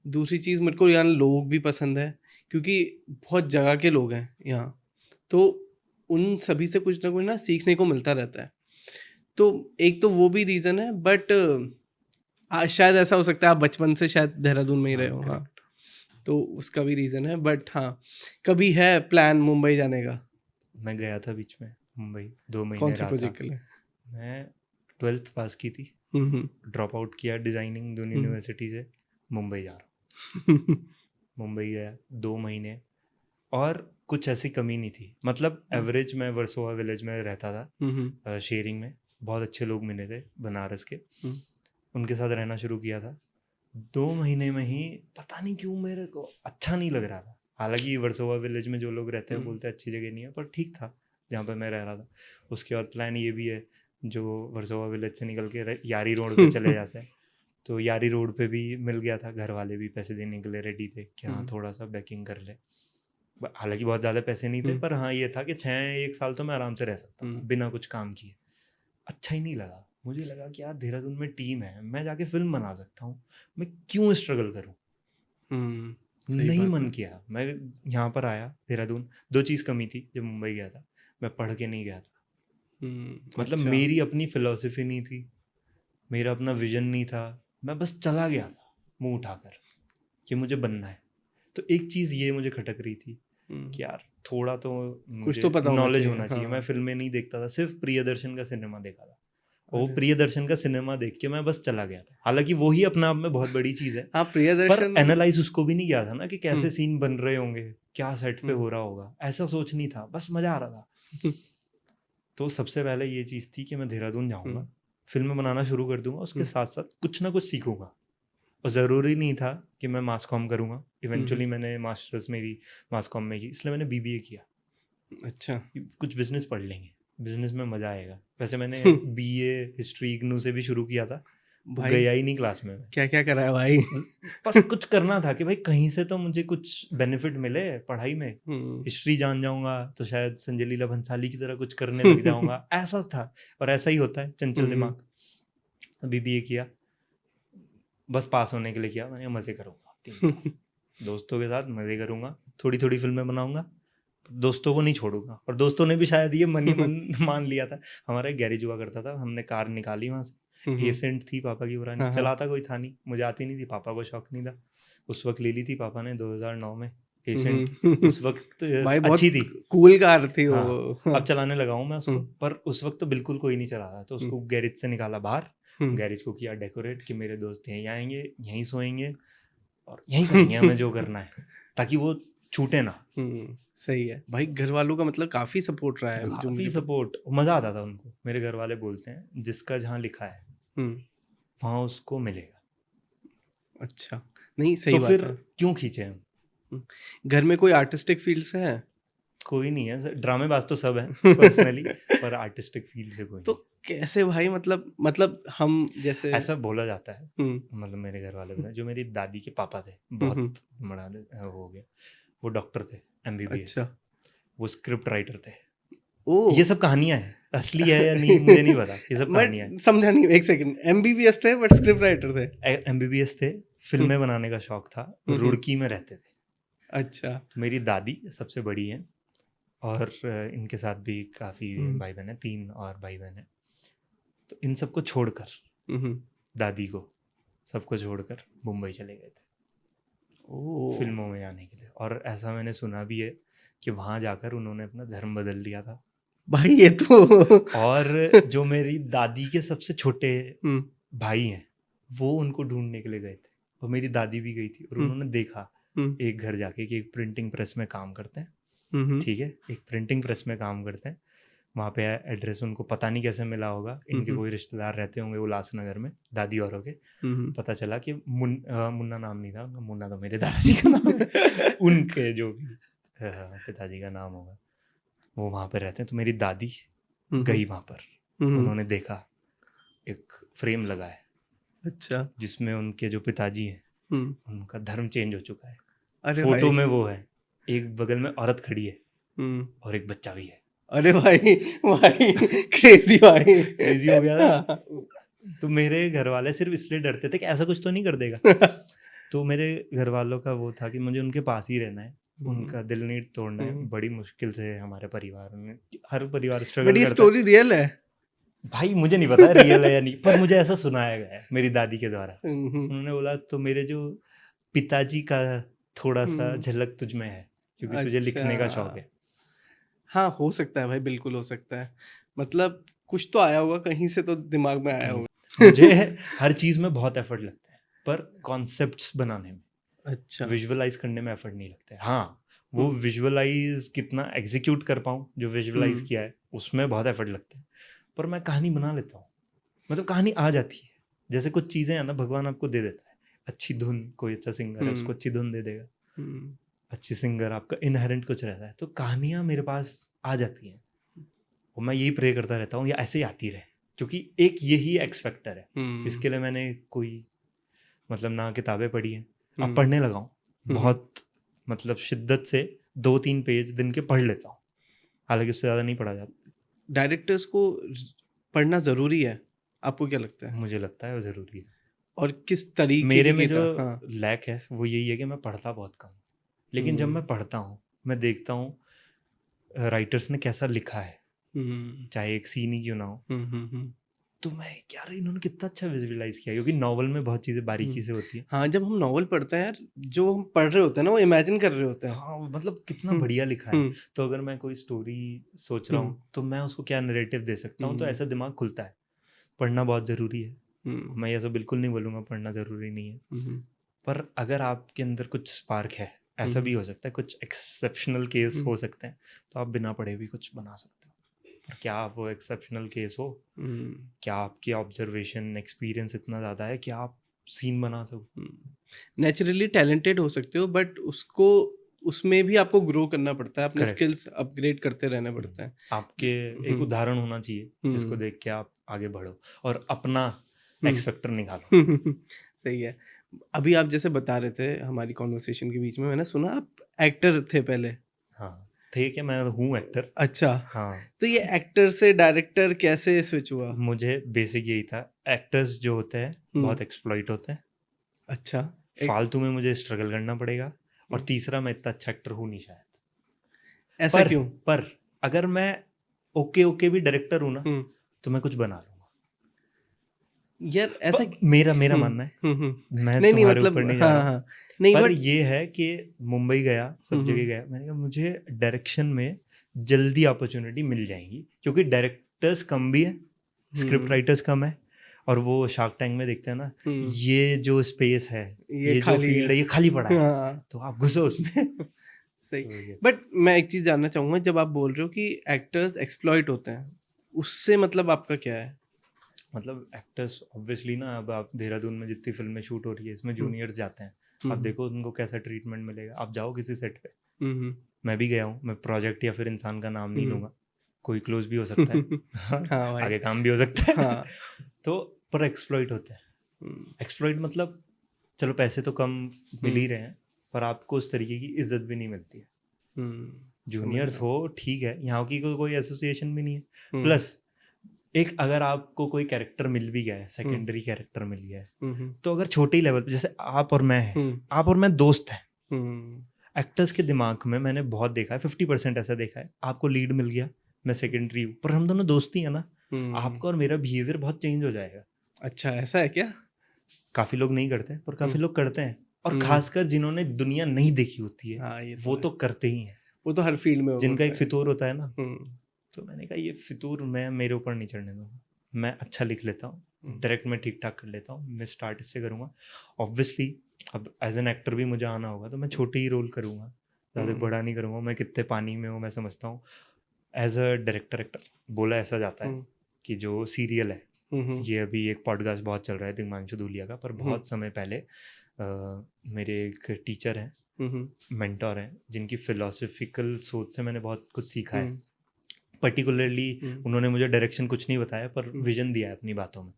दूसरी चीज़, मेरे को यहाँ लोग भी पसंद है, क्योंकि बहुत जगह के लोग हैं यहाँ, तो उन सभी से कुछ ना कुछ ना सीखने को मिलता रहता है। तो एक तो वो भी रीज़न है, बट शायद ऐसा हो सकता है आप बचपन से शायद देहरादून में ही रहे हो। हाँ, तो उसका भी रीज़न है, बट हाँ, कभी है प्लान मुंबई जाने का? मैं गया था बीच में मुंबई 2 महीने। कौन से प्रोजेक्ट के लिए? मैं 12th पास की थी, ड्रॉप आउट किया डिज़ाइनिंग दोनों यूनिवर्सिटी से, मुंबई जा रहा हूँ। मुंबई गया 2 महीने, और कुछ ऐसी कमी नहीं थी, मतलब एवरेज मैं वर्सोवा विलेज में रहता था, शेयरिंग में, बहुत अच्छे लोग मिले थे बनारस के, उनके साथ रहना शुरू किया था। 2 महीने में ही पता नहीं क्यों मेरे को अच्छा नहीं लग रहा था। हालांकि वर्सोवा विलेज में जो लोग रहते हैं बोलते हैं अच्छी जगह नहीं है, पर ठीक था जहाँ पे मैं रह रहा था। उसके बाद प्लान ये भी है, जो वर्सोवा विलेज से निकल के यारी रोड पे चले जाते हैं, तो यारी रोड पे भी मिल गया था। घर वाले भी पैसे देने के लिए रेडी थे कि हाँ थोड़ा सा बैकिंग कर ले। हालांकि बहुत ज़्यादा पैसे नहीं थे, पर हाँ ये था कि 1 साल तो मैं आराम से रह सकता था बिना कुछ काम किए। अच्छा ही नहीं लगा। मुझे लगा कि यार देहरादून में टीम है, मैं जाके फिल्म बना सकता हूँ, मैं क्यों स्ट्रगल करूँ। नहीं मन किया। मैं यहाँ पर आया देहरादून, 2 चीज़ कमी थी जब मुंबई गया था, मैं पढ़ के नहीं गया था। मतलब अच्छा। मेरी अपनी फिलॉसफी नहीं थी, मेरा अपना विजन नहीं था, मैं बस चला गया था मुंह उठाकर कि मुझे बनना है। तो एक चीज़ ये मुझे खटक रही थी कि यार थोड़ा तो कुछ तो पता नॉलेज होना चाहिए। हाँ। मैं फिल्में नहीं देखता था, सिर्फ प्रियदर्शन का सिनेमा देखा था। वो प्रियदर्शन का सिनेमा देख के मैं बस चला गया था। हालांकि वो ही अपने आप में बहुत बड़ी चीज़ है। हाँ, प्रियदर्शन पर एनालाइज उसको भी नहीं किया था ना कि कैसे सीन बन रहे होंगे, क्या सेट पे हो रहा होगा, ऐसा सोच नहीं था, बस मजा आ रहा था। तो सबसे पहले ये चीज़ थी कि मैं देहरादून जाऊंगा, फिल्म बनाना शुरू कर दूंगा, उसके साथ साथ कुछ ना कुछ सीखूंगा। और ज़रूरी नहीं था कि मैं मास कॉम करूंगा। इवेंचुअली मैंने मास्टर्स मेरी मास कॉम में की, इसलिए मैंने बीबीए किया। अच्छा। कुछ बिजनेस पढ़ लेंगे, बिजनेस में मज़ा आएगा। वैसे मैंने बीए हिस्ट्री इग्नू से भी शुरू किया था, भाई गया ही नहीं क्लास में। क्या क्या करा है भाई। बस कुछ करना था कि भाई कहीं से तो मुझे कुछ बेनिफिट मिले पढ़ाई में। हिस्ट्री जान जाऊंगा तो शायद संजय लीला भंसाली की तरह कुछ करने लग जाऊंगा, ऐसा था। और ऐसा ही होता है, चंचल दिमाग। बीबीए किया, बस पास होने के लिए किया। मैंने मज़े करूंगा 3 साल दोस्तों के साथ मज़े करूंगा, थोड़ी थोड़ी फिल्में बनाऊंगा, दोस्तों को नहीं छोड़ूंगा। और दोस्तों ने भी शायद ये मन ही मन मान लिया था। हमारा एक गैरेज हुआ करता था, हमने कार निकाली वहाँ से, एसेंट थी पापा की पुरानी, चलाता कोई था नहीं, मुझे आती नहीं थी, पापा को शौक नहीं था। उस वक्त ले ली थी पापा ने 2009 में एसेंट। उस वक्त अच्छी थी, कूल कार थी वो। हाँ, अब चलाने लगा हूँ मैं उसको, पर उस वक्त तो बिल्कुल कोई नहीं चला रहा। तो उसको गैरेज से निकाला बाहर, गैरेज को किया डेकोरेट कि मेरे दोस्त यहीं आएंगे, यहीं सोएंगे और यहीं करेंगे हमें जो करना है, ताकि वो छूटे ना। सही है भाई। घर वालों का मतलब काफी सपोर्ट रहा है, काफी सपोर्ट, मजा आता था उनको। मेरे घर वाले बोलते हैं जिसका जहाँ लिखा है वहाँ उसको मिलेगा। अच्छा, नहीं सही तो बात फिर है। क्यों खींचे हम। घर में कोई आर्टिस्टिक फील्ड से है? कोई नहीं है, ड्रामेबाज तो सब है पर्सनली, पर आर्टिस्टिक फील्ड से कोई तो कैसे भाई, मतलब हम जैसे ऐसा बोला जाता है। मतलब मेरे घर वाले बताए, जो मेरी दादी के पापा थे, बहुत बड़ा हो गया, वो डॉक्टर थे, एमबीबीएस। अच्छा। वो स्क्रिप्ट राइटर थे। ओ, ये सब कहानियां हैं, असली है या नहीं मुझे नहीं पता, ये सब कहानियां हैं। समझा नहीं, एक सेकंड। एमबीबीएस थे बट स्क्रिप्ट राइटर थे? एमबीबीएस थे, फिल्में बनाने का शौक था, रुड़की में रहते थे। अच्छा। तो मेरी दादी सबसे बड़ी हैं, और इनके साथ भी काफ़ी भाई बहन हैं, 3 और भाई बहन हैं। तो इन सबको छोड़कर, दादी को सबको छोड़कर मुंबई चले गए थे फिल्मों में आने के लिए। और ऐसा मैंने सुना भी है कि वहाँ जाकर उन्होंने अपना धर्म बदल लिया था भाई, ये तो और जो मेरी दादी के सबसे छोटे भाई हैं, वो उनको ढूंढने के लिए गए थे। और मेरी दादी भी गई थी, और उन्होंने देखा एक घर जाके कि एक प्रिंटिंग प्रेस में काम करते हैं। ठीक है, एक प्रिंटिंग प्रेस में काम करते हैं। वहाँ पे एड्रेस उनको पता नहीं कैसे मिला होगा, इनके कोई रिश्तेदार रहते होंगे उल्लासनगर में, दादी औरों के। पता चला कि मुन्ना नाम नहीं था उनका, मुन्ना तो मेरे दादाजी का नाम है। उनके जो भी पिताजी का नाम होगा, वो वहाँ पे रहते हैं। तो मेरी दादी गई वहाँ पर, उन्होंने देखा एक फ्रेम लगा है, अच्छा, जिसमें उनके जो पिताजी हैं उनका धर्म चेंज हो चुका है। अरे फोटो भाई। में वो है, एक बगल में औरत खड़ी है और एक बच्चा भी है। अरे भाई, भाई क्रेजी भाई, क्रेजी हो गया था। तो मेरे घर वाले सिर्फ इसलिए डरते थे कि ऐसा कुछ तो नहीं कर देगा। तो मेरे घर वालों का वो था कि मुझे उनके पास ही रहना है, उनका दिल नहीं तोड़ना है। बड़ी मुश्किल से हमारे परिवार में, हर परिवार स्ट्रगल करता है। स्टोरी रियल है भाई, मुझे नहीं पता रियल है या नहीं, पर मुझे ऐसा सुनाया गया है मेरी दादी के द्वारा। उन्होंने बोला तो मेरे जो पिताजी का थोड़ा सा झलक तुझ में है, क्योंकि तुझे लिखने का शौक है। हाँ, हो सकता है भाई, बिल्कुल हो सकता है। मतलब कुछ तो आया होगा कहीं से, तो दिमाग में आया होगा। मुझे हर चीज में बहुत एफर्ट लगता है, पर कॉन्सेप्ट्स बनाने में, अच्छा, विजुअलाइज करने में एफर्ट नहीं लगता है। हाँ, वो विजुअलाइज कितना एग्जीक्यूट कर पाऊँ जो विजुअलाइज किया है, उसमें बहुत एफर्ट लगता है। पर मैं कहानी बना लेता हूँ, मतलब कहानी आ जाती है। जैसे कुछ चीज़ें हैं ना, भगवान आपको दे देता है, अच्छी धुन, कोई अच्छा सिंगर है उसको अच्छी धुन दे देगा, अच्छी सिंगर, आपका इनहेरेंट कुछ रहता है, तो कहानियाँ मेरे पास आ जाती हैं और मैं यही प्रे करता रहता हूँ या ऐसे ही आती रहे, क्योंकि एक यही एक्स फैक्टर है। इसके लिए मैंने कोई मतलब ना किताबें पढ़ी हैं, अब पढ़ने लगा हूँ बहुत, मतलब शिद्दत से 2-3 पेज दिन के पढ़ लेता हूँ, हालांकि उससे ज़्यादा नहीं पढ़ा जाता। डायरेक्टर्स को पढ़ना ज़रूरी है, आपको क्या लगता है? मुझे लगता है वो ज़रूरी है। और किस तरीके मेरे की में जो हाँ। लैक है वो यही है कि मैं पढ़ता बहुत कम, लेकिन जब मैं पढ़ता हूँ मैं देखता हूँ राइटर्स ने कैसा लिखा है, चाहे एक सीन ही क्यों ना हो, तो मैं यार इन्होंने कितना अच्छा विजुअलाइज किया, क्योंकि नॉवल में बहुत चीज़ें बारीकी से होती है। हाँ, जब हम नॉवल पढ़ते हैं यार, जो हम पढ़ रहे होते हैं ना वो इमेजिन कर रहे होते हैं। हाँ मतलब कितना बढ़िया लिखा है। तो अगर मैं कोई स्टोरी सोच रहा हूँ तो मैं उसको क्या नरेटिव दे सकता हूँ, तो ऐसा दिमाग खुलता है। पढ़ना बहुत ज़रूरी है, मैं ऐसा बिल्कुल नहीं बोलूँगा पढ़ना ज़रूरी नहीं है, पर अगर आपके अंदर कुछ स्पार्क है, ऐसा भी हो सकता है, कुछ एक्सेप्शनल केस हो सकते हैं, तो आप बिना पढ़े भी कुछ बना सकते हो। पर क्या आप वो एक्सेप्शनल केस हो, क्या आपकी ऑब्जर्वेशन एक्सपीरियंस इतना ज़्यादा है कि आप सीन बना सको? नेचुरली टैलेंटेड हो सकते हो, बट उसको उसमें भी आपको ग्रो करना पड़ता है, अपने स्किल्स अपग्रेड करते रहना पड़ता है। आपके एक उदाहरण होना चाहिए जिसको देख के आप आगे बढ़ो और अपना एक्स फैक्टर निकालो। सही है। अभी आप जैसे बता रहे थे हमारी कॉन्वर्सेशन के बीच में, मैंने सुना आप एक्टर थे पहले। हाँ थे, क्या मैं हूँ एक्टर। अच्छा, हाँ तो ये एक्टर से डायरेक्टर कैसे स्विच हुआ? मुझे बेसिक यही था, एक्टर्स जो होते हैं बहुत एक्सप्लॉइट होते हैं। अच्छा, फालतू में मुझे स्ट्रगल करना पड़ेगा, और तीसरा मैं इतना अच्छा एक्टर हूँ नहीं शायद। ऐसा क्यों? पर अगर मैं ओके भी डायरेक्टर हूँ ना, तो मैं कुछ बना लूंगा यार। ऐसा मेरा मानना है, मैं नहीं तुम्हारे मतलब ऊपर नहीं जा हाँ रहा हूँ। हाँ नहीं, पर बट ये है कि मुंबई गया, सब जगह गया, मैंने कहा मुझे डायरेक्शन में जल्दी अपॉर्चुनिटी मिल जाएंगी, क्योंकि डायरेक्टर्स कम भी है, स्क्रिप्ट राइटर्स कम है, और वो शार्क टैंक में देखते हैं ना, ये जो स्पेस है, ये जो फील्ड है, ये खाली पड़ा है, तो आप घुसो उसमें। सही। बट मैं एक चीज जानना चाहूंगा, जब आप बोल रहे हो कि एक्टर्स एक्सप्लॉइट होते हैं, उससे मतलब आपका क्या है? मतलब एक्टर्स ऑब्वियसली ना, अब आप देहरादून में जितनी फिल्में शूट हो रही है इसमें जूनियर्स जाते हैं, आप देखो उनको कैसा ट्रीटमेंट मिलेगा। आप जाओ किसी सेट पे, मैं भी गया हूँ, मैं प्रोजेक्ट या फिर इंसान का नाम नहीं लूँगा, कोई क्लोज भी हो सकता है हाँ भाई। आगे काम भी हो सकता है हाँ। तो पर एक्सप्लॉइट होते हैं। एक्सप्लॉइट मतलब चलो पैसे तो कम मिल ही रहे हैं, पर आपको उस तरीके की इज्जत भी नहीं मिलती है। जूनियर्स हो ठीक है, यहाँ की कोई एसोसिएशन भी नहीं है। प्लस एक अगर आपको कोई कैरेक्टर मिल भी गया है, सेकेंडरी कैरेक्टर मिल गया है, तो अगर छोटे ही लेवल पे, जैसे आप और मैं हैं, आप और मैं दोस्त हैं, एक्टर्स के दिमाग में मैंने बहुत देखा है, 50% ऐसा देखा है, आपको लीड मिल गया, मैं सेकेंडरी हूँ, पर हम दोनों दोस्ती है ना, आपका और मेरा बिहेवियर बहुत चेंज हो जाएगा। अच्छा, ऐसा है क्या? काफी लोग नहीं करते पर काफी लोग करते हैं, और खासकर जिन्होंने दुनिया नहीं देखी होती है, हाँ, ये वो तो करते ही हैं। वो तो हर फील्ड में जिनका एक होता है। फितूर होता है ना, तो मैंने कहा ये फितूर मैं मेरे ऊपर नहीं चढ़ने दूंगा, मैं अच्छा लिख लेता हूँ, डायरेक्ट में ठीक ठाक कर लेता हूँ, मैं स्टार्ट इससे करूँगा। ऑब्वियसली अब एज एन एक्टर भी मुझे आना होगा, तो मैं छोटे ही रोल करूँगा, ज़्यादा बड़ा नहीं करूँगा। मैं कितने पानी में हूँ मैं समझता हूँ। एज अ डायरेक्टर बोला ऐसा जाता है कि जो सीरियल है, ये अभी एक पॉडकास्ट बहुत चल रहा है दिग्मांशु धूलिया का, पर बहुत समय पहले मेरे एक टीचर हैं, मेंटोर हैं, जिनकी फिलोसफिकल सोच से मैंने बहुत कुछ सीखा है। पर्टिकुलरली उन्होंने मुझे डायरेक्शन कुछ नहीं बताया, पर विजन दिया है अपनी बातों में।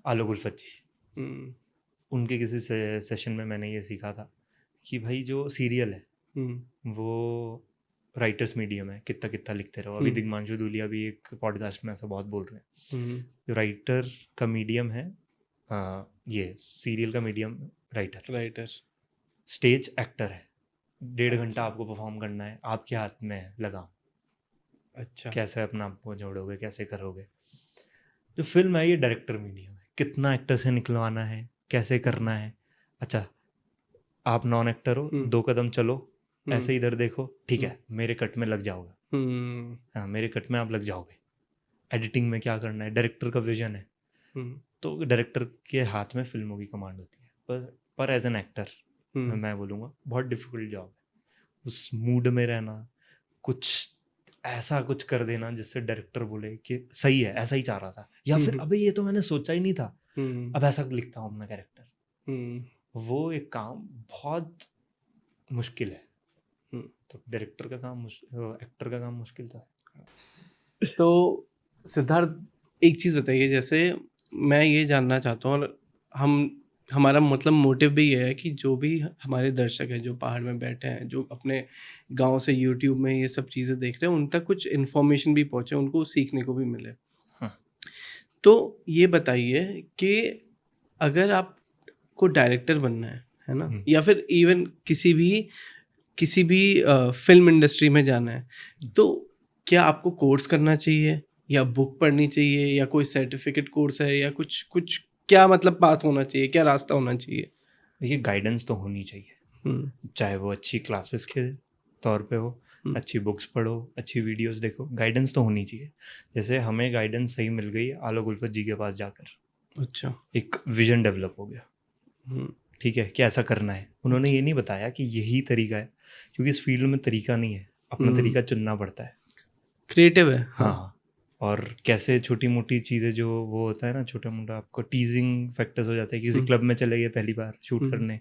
आलोक उल्फत जी, उनके किसी सेशन में मैंने ये सीखा था कि भाई जो सीरियल है वो राइटर्स मीडियम है, कितना कितना लिखते रहो। अभी दिग्मांशु धूलिया भी एक पॉडकास्ट में ऐसा बहुत बोल रहे हैं। जो राइटर का मीडियम है, ये सीरियल का मीडियम राइटर, स्टेज एक्टर है। 1.5 घंटा आपको परफॉर्म करना है, आपके हाथ में है लगाम। अच्छा, कैसे अपना आप को जोड़ोगे, कैसे करोगे। जो फिल्म है ये डायरेक्टर मीडियम है, कितना एक्टर से निकलवाना है, कैसे करना है। अच्छा आप नॉन एक्टर हो, 2 कदम चलो, ऐसे इधर देखो, ठीक है मेरे कट में लग जाओगे, हाँ मेरे कट में आप लग जाओगे। एडिटिंग में क्या करना है, डायरेक्टर का विजन है, तो डायरेक्टर के हाथ में फिल्मों की कमांड होती है। पर एज एन एक्टर मैं बोलूँगा बहुत डिफिकल्ट जॉब है। उस मूड में रहना, कुछ ऐसा कुछ कर देना जिससे डायरेक्टर बोले कि सही है, ऐसा ही चाह रहा था, या फिर अबे ये तो मैंने सोचा ही नहीं था, अब ऐसा लिखता हूँ अपना कैरेक्टर। वो एक काम बहुत मुश्किल है। हम्म। तो डायरेक्टर का काम एक्टर का काम मुश्किल था। तो सिद्धार्थ एक चीज़ बताइए, जैसे मैं ये जानना चाहता हूँ, और हमारा मतलब मोटिव भी ये है कि जो भी हमारे दर्शक हैं जो पहाड़ में बैठे हैं, जो अपने गांव से यूट्यूब में ये सब चीज़ें देख रहे हैं, उन तक कुछ इन्फॉर्मेशन भी पहुँचे, उनको सीखने को भी मिले। हाँ। तो ये बताइए कि अगर आपको डायरेक्टर बनना है ना, या फिर इवन किसी भी फिल्म इंडस्ट्री में जाना है, तो क्या आपको कोर्स करना चाहिए, या बुक पढ़नी चाहिए, या कोई सर्टिफिकेट कोर्स है, या कुछ क्या मतलब पाथ होना चाहिए, क्या रास्ता होना चाहिए? देखिए, गाइडेंस तो होनी चाहिए, चाहे वो अच्छी क्लासेस के तौर पे हो, अच्छी बुक्स पढ़ो, अच्छी वीडियोस देखो, गाइडेंस तो होनी चाहिए। जैसे हमें गाइडेंस सही मिल गई आलोक उल्फत जी के पास जाकर। अच्छा। एक विजन डेवलप हो गया, ठीक है, कि ऐसा करना है। उन्होंने ये नहीं बताया कि यही तरीका है, क्योंकि इस फील्ड में तरीका नहीं है, अपना तरीका चुनना पड़ता है। क्रिएटिव है। हाँ। और कैसे छोटी मोटी चीज़ें जो वो होता है ना, छोटा मोटा आपको टीजिंग फैक्टर्स हो जाता है। किसी क्लब में चले गए पहली बार शूट करने,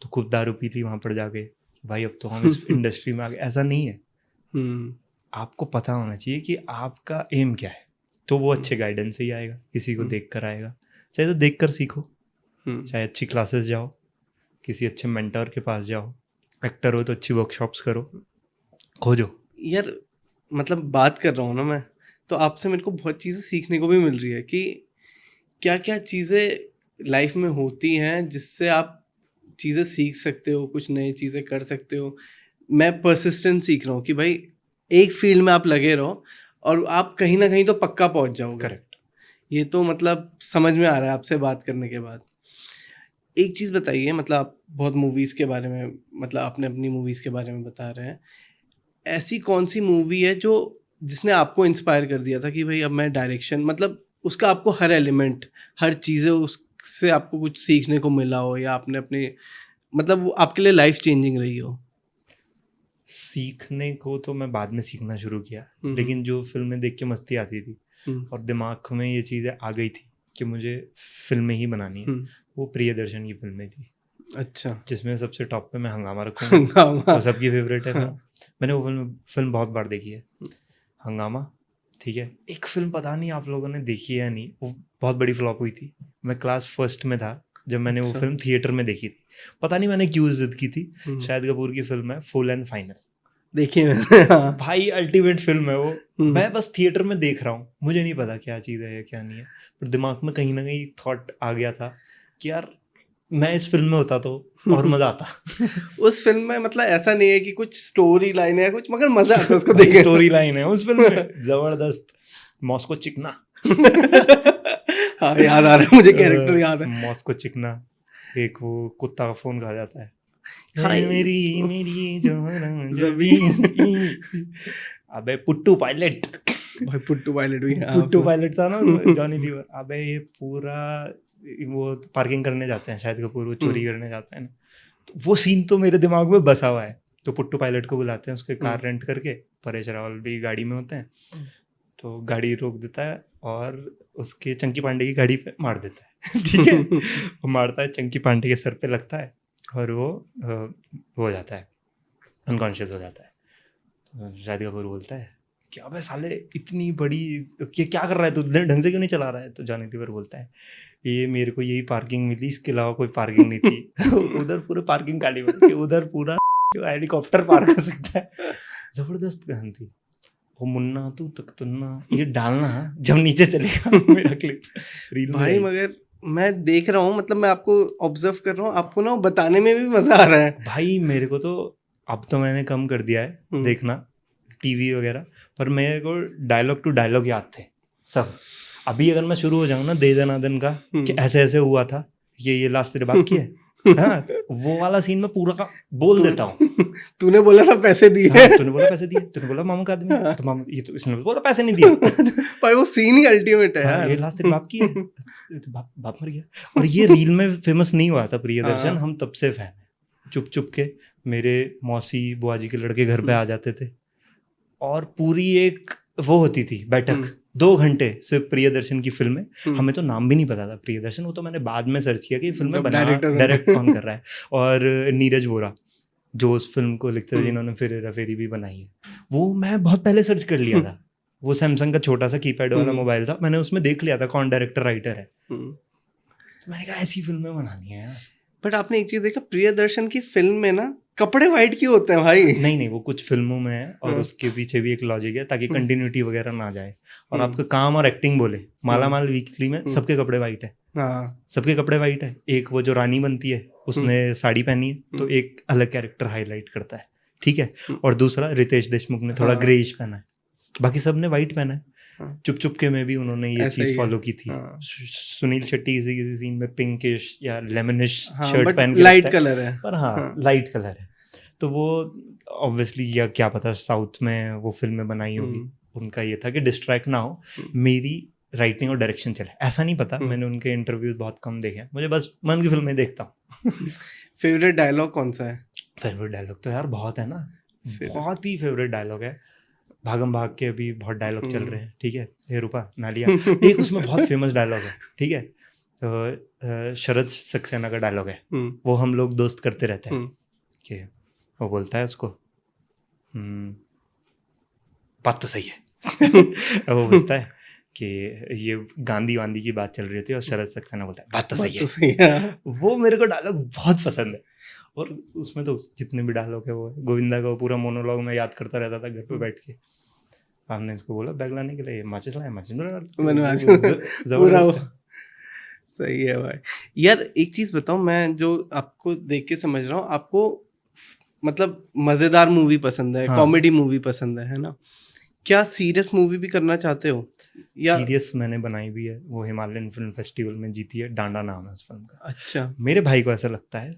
तो खूब दारू पी ली वहाँ पर जाके, भाई अब तो हम इस इंडस्ट्री में आ गए। ऐसा नहीं है, आपको पता होना चाहिए कि आपका एम क्या है। तो वो अच्छे गाइडेंस से ही आएगा, किसी को देख कर आएगा। चाहे तो देख कर सीखो, चाहे अच्छी क्लासेस जाओ, किसी अच्छे मेंटर के पास जाओ, एक्टर हो तो अच्छी वर्कशॉप्स करो, खोजो। यार मतलब बात कर रहा हूँ ना मैं, तो आपसे मेरे को बहुत चीज़ें सीखने को भी मिल रही है कि क्या क्या चीज़ें लाइफ में होती हैं जिससे आप चीज़ें सीख सकते हो, कुछ नई चीज़ें कर सकते हो। मैं परसिस्टेंस सीख रहा हूँ कि भाई एक फील्ड में आप लगे रहो और आप कहीं ना कहीं तो पक्का पहुँच जाओगे। करेक्ट। ये तो मतलब समझ में आ रहा है आपसे बात करने के बाद। एक चीज़ बताइए, मतलब आप बहुत मूवीज़ के बारे में, मतलब आपने अपनी मूवीज़ के बारे में बता रहे हैं, ऐसी कौन सी मूवी है जो जिसने आपको इंस्पायर कर दिया था कि भाई अब मैं डायरेक्शन, मतलब उसका आपको हर एलिमेंट, हर चीज़ें उससे आपको कुछ सीखने को मिला हो, या आपने अपने मतलब वो आपके लिए लाइफ चेंजिंग रही हो? सीखने को तो मैं बाद में सीखना शुरू किया, लेकिन जो फिल्में देख के मस्ती आती थी और दिमाग में ये चीज़ें आ गई थी कि मुझे फिल्में ही बनानी है, वो प्रियदर्शन की फिल्में थी। अच्छा। जिसमें सबसे टॉप पे मैं हंगामा रखूँगा, वो सबकी फेवरेट है। हाँ। मैंने वो फिल्म बहुत बार देखी है, हंगामा। ठीक है, एक फिल्म पता नहीं आप लोगों ने देखी है या नहीं, वो बहुत बड़ी फ्लॉप हुई थी। मैं क्लास फर्स्ट में था जब मैंने वो फिल्म थिएटर में देखी थी। पता नहीं मैंने क्यों जिद की थी। शाहिद कपूर की फिल्म है फुल एंड फाइनल, देखिए भाई अल्टीमेट फिल्म है वो। मैं बस थिएटर में देख रहा हूँ, मुझे नहीं पता क्या चीज़ है या क्या नहीं है, पर दिमाग में कहीं ना कहीं थॉट आ गया था कि यार मैं इस फिल्म में होता तो और मजा आता। उस फिल्म में मतलब ऐसा नहीं है कि कुछ स्टोरी लाइन है कुछ, मगर मजा आता है उसको देखने। स्टोरी लाइन है उस फिल्म में जबरदस्त। मॉस्को चिकना हाँ याद आ रहा है मुझे, कैरेक्टर याद है। मॉस्को चिकना, एक वो कुत्ता का फोन खा जाता है, हाँ मेरी अबे पुट्टू पायलट, भाई पुट्टू पायलट भी है। पुट्टू पायलट था ना जॉनी लीवर। अबे ये पूरा वो पार्किंग करने जाते हैं शाहिद कपूर, वो चोरी करने जाते हैं ना, तो वो सीन तो मेरे दिमाग में बसा हुआ है। तो पुट्टू पायलट को बुलाते हैं, उसके कार रेंट करके, परेश रावल भी गाड़ी में होते हैं, तो गाड़ी रोक देता है और उसके चंकी पांडे की गाड़ी पे मार देता है। ठीक है, वो मारता है, चंकी पांडे के सर पे लगता है और वो हो जाता है, अनकॉन्शियस हो जाता है। तो शाहिद कपूर बोलता है क्या बे साले इतनी बड़ी ये क्या कर रहा है तू, ढंग से क्यों नहीं चला रहा है? तो जॉनी लीवर बोलता है ये मेरे को यही पार्किंग मिली, इसके अलावा कोई पार्किंग नहीं थी। उधर पूरे पार्किंग खाली हुई, उधर पूरा हेलीकॉप्टर पार्क कर सकता है। जबरदस्त गहन थी वो। मुन्ना तू तक तुन्ना ये डालना जब नीचे चलेगा मेरा क्लिप रील भाई। मगर मैं देख रहा हूँ, मतलब मैं आपको ऑब्जर्व कर रहा हूँ, आपको ना बताने में भी मजा आ रहा है भाई। मेरे को तो अब तो मैंने कम कर दिया है देखना टीवी वगैरह, पर मेरे को डायलॉग टू डायलॉग याद थे सब। अभी अगर मैं शुरू हो जाऊँ ना दे दना दिन का कि ऐसे ऐसे हुआ था, ये लास्ट तेरे बाप की है, हाँ, वो वाला सीन में पूरा का बोल देता हूँ। तूने बोला था पैसे दिए, हाँ, तूने बोला पैसे दिए, तूने बोला मामू का आदमी, तो मामू ये तो इसने बोला पैसे नहीं दिए। भाई वो सीन ही अल्टीमेट है यार। ये लास्ट तेरे बाप की है, तो बाप मर गया। और ये रील में फेमस नहीं हुआ था प्रियदर्शन, हम तब से फैन है। चुप चुप के मेरे मौसी बुआ जी के लड़के घर पे आ जाते थे और पूरी एक वो होती थी बैठक 2 घंटे सिर्फ प्रियदर्शन की फिल्म है। हमें तो नाम भी नहीं पता था प्रियदर्शन, वो तो मैंने बाद में सर्च किया कि फिल्म में डायरेक्ट कौन कर रहा है। और नीरज वोरा जो उस फिल्म को लिखते थे, जिन्होंने फिर हेरा फेरी भी बनाई है, वो मैं बहुत पहले सर्च कर लिया था। वो सैमसंग का छोटा सा कीपैड वाला मोबाइल था, मैंने उसमें देख लिया था कौन डायरेक्टर राइटर है। तो मैंने कहा ऐसी फिल्में बनानी है यार। बट आपने एक चीज देखा, प्रियदर्शन की फिल्म में ना कपड़े वाइट क्यों होते हैं भाई? नहीं, वो कुछ फिल्मों में है और उसके पीछे भी एक लॉजिक है, ताकि कंटिन्यूटी वगैरह ना जाए। और आपका काम और एक्टिंग बोले। मालामाल वीकली में सबके कपड़े वाइट है। सबके कपड़े वाइट है। एक वो जो रानी बनती है उसने साड़ी पहनी है, तो एक अलग कैरेक्टर हाईलाइट करता है, ठीक है। और दूसरा रितेश देशमुख ने थोड़ा ग्रेइश पहना है, बाकी सबने वाइट पहना है। चुप चुप के में भी उन्होंने ये चीज फॉलो की थी। सुनील शेट्टी किसी सीन में पिंकिश या लेमनिश शर्ट पहन के लाइट कलर है, पर लाइट कलर है। तो वो ऑब्वियसली, या क्या पता साउथ में वो फिल्में बनाई होगी, उनका ये था कि डिस्ट्रैक्ट ना हो, मेरी राइटिंग और डायरेक्शन चले। ऐसा नहीं पता, मैंने उनके इंटरव्यूज बहुत कम देखे हैं, मुझे बस मैं उनकी फिल्में देखता हूँ। फेवरेट डायलॉग कौन सा है? फेवरेट डायलॉग तो यार बहुत है ना, बहुत ही फेवरेट डायलॉग है। भागम भाग के अभी बहुत डायलॉग चल रहे हैं, ठीक है। हे रूपा नालिया, एक उसमें बहुत फेमस डायलॉग है, ठीक है। तो शरद सक्सेना का डायलॉग है, वो हम लोग दोस्त करते रहते हैं कि वो बोलता है उसको, बात तो सही है। वो बोलता है कि ये गांधी वांधी की बात चल रही थी और शरद सक्सेना बोलता है बात तो सही है। वो मेरे को डायलॉग बहुत पसंद है। और उसमें तो जितने भी डायलॉग है, वो गोविंदा का वो पूरा मोनोलॉग में याद करता रहता था घर पे बैठ के। आपने इसको बोला बैग लाने के लिए, माचिस लाया, माचिस जबरदस्त। सही है भाई। यार एक चीज बताओ, मैं जो आपको देख के समझ रहा हूँ, आपको मतलब मजेदार मूवी पसंद है, कॉमेडी मूवी पसंद है ना? क्या सीरियस मूवी भी करना चाहते हो? या सीरियस मैंने बनाई भी है, वो हिमालयन फिल्म फेस्टिवल में जीती है, डांडा नाम है उस फिल्म का। अच्छा। मेरे भाई को ऐसा लगता है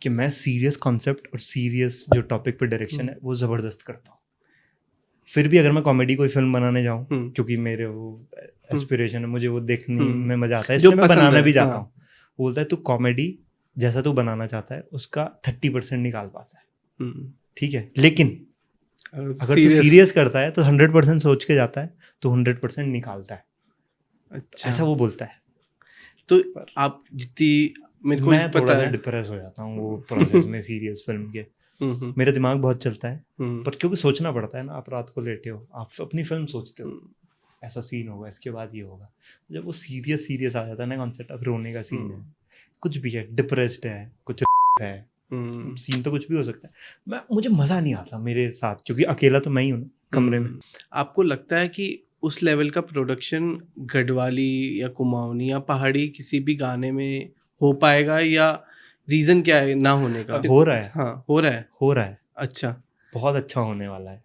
कि मैं सीरियस कॉन्सेप्ट और सीरियस जो टॉपिक पे डायरेक्शन है वो जबरदस्त करता हूँ। फिर भी अगर मैं कॉमेडी कोई फिल्म बनाने जाऊँ, क्योंकि मेरे वो एस्पिरेशन है, मुझे वो देखने में मजा आता है, इसलिए मैं बनाना भी चाहता हूँ। वो बोलता है तू कॉमेडी जैसा तू बनाना चाहता है उसका 30% निकाल पाता है, ठीक है, लेकिन अगर तू सीरियस करता है तो 100% सोच के जाता है, तो 100% निकालता है। अच्छा। ऐसा वो बोलता है। तो आप जितनी मैं थोड़ा सा डिप्रेस हो जाता हूँ वो प्रोसेस में सीरियस फिल्म के। मेरा दिमाग बहुत चलता है, पर क्योंकि सोचना पड़ता है ना, आप रात को लेटे हो, आप अपनी फिल्म सोचते हो, ऐसा सीन होगा, इसके बाद ये होगा। जब वो सीरियस आ जाता है ना कॉन्सेप्ट, अब रोने का सीन है, कुछ भी है, डिप्रेस्ड है, कुछ है, सीन तो कुछ भी हो सकता है, मुझे मजा नहीं आता मेरे साथ, क्योंकि अकेला तो मैं ही हूँ कमरे में। आपको लगता है कि उस लेवल का प्रोडक्शन गढ़वाली या कुमाऊनी या पहाड़ी किसी भी गाने में हो पाएगा, या रीजन क्या है ना होने का? हो रहा है। हाँ, हो रहा है। अच्छा, बहुत अच्छा होने वाला है,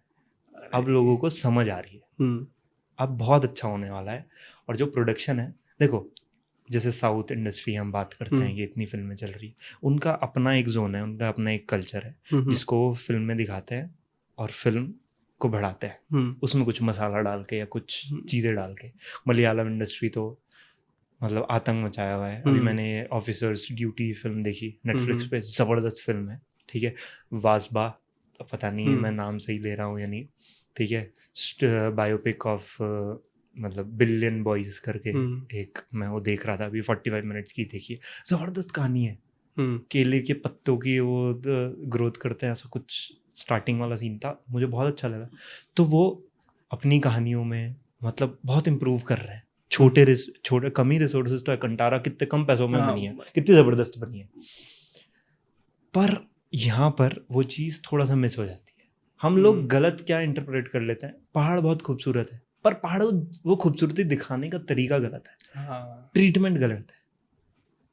अब लोगों को समझ आ रही है, अब बहुत अच्छा होने वाला है। और जो प्रोडक्शन है, देखो जैसे साउथ इंडस्ट्री हम बात करते हैं, ये इतनी फिल्में चल रही है, उनका अपना एक जोन है, उनका अपना एक कल्चर है, जिसको वो फिल्म में दिखाते हैं और फिल्म को बढ़ाते हैं, उसमें कुछ मसाला डाल के या कुछ चीज़ें डाल के। मलयालम इंडस्ट्री तो मतलब आतंक मचाया हुआ है। अभी मैंने ऑफिसर्स ड्यूटी फिल्म देखी नेटफ्लिक्स पे, ज़बरदस्त फिल्म है, ठीक है। वासबा, पता नहीं मैं नाम सही ले रहा हूँ या नहीं, ठीक है, बायोपिक ऑफ मतलब बिलियन बॉयज करके एक, मैं वो देख रहा था अभी, 45 मिनट्स की देखी, ज़बरदस्त कहानी है। केले के पत्तों की वो ग्रोथ करते हैं, ऐसा कुछ स्टार्टिंग वाला सीन था, मुझे बहुत अच्छा लगा। तो वो अपनी कहानियों में मतलब बहुत इम्प्रूव कर रहे हैं। छोटे कम ही रिसोर्सेज तो है, कंटारा कितने कम पैसों में बनी है, कितनी ज़बरदस्त बनी है, पर यहाँ पर वो चीज़ थोड़ा सा मिस हो जाती है। हम लोग गलत क्या इंटरप्रेट कर लेते हैं, पहाड़ बहुत खूबसूरत है, पर पहाड़ वो खूबसूरती दिखाने का तरीका गलत है, ट्रीटमेंट गलत है।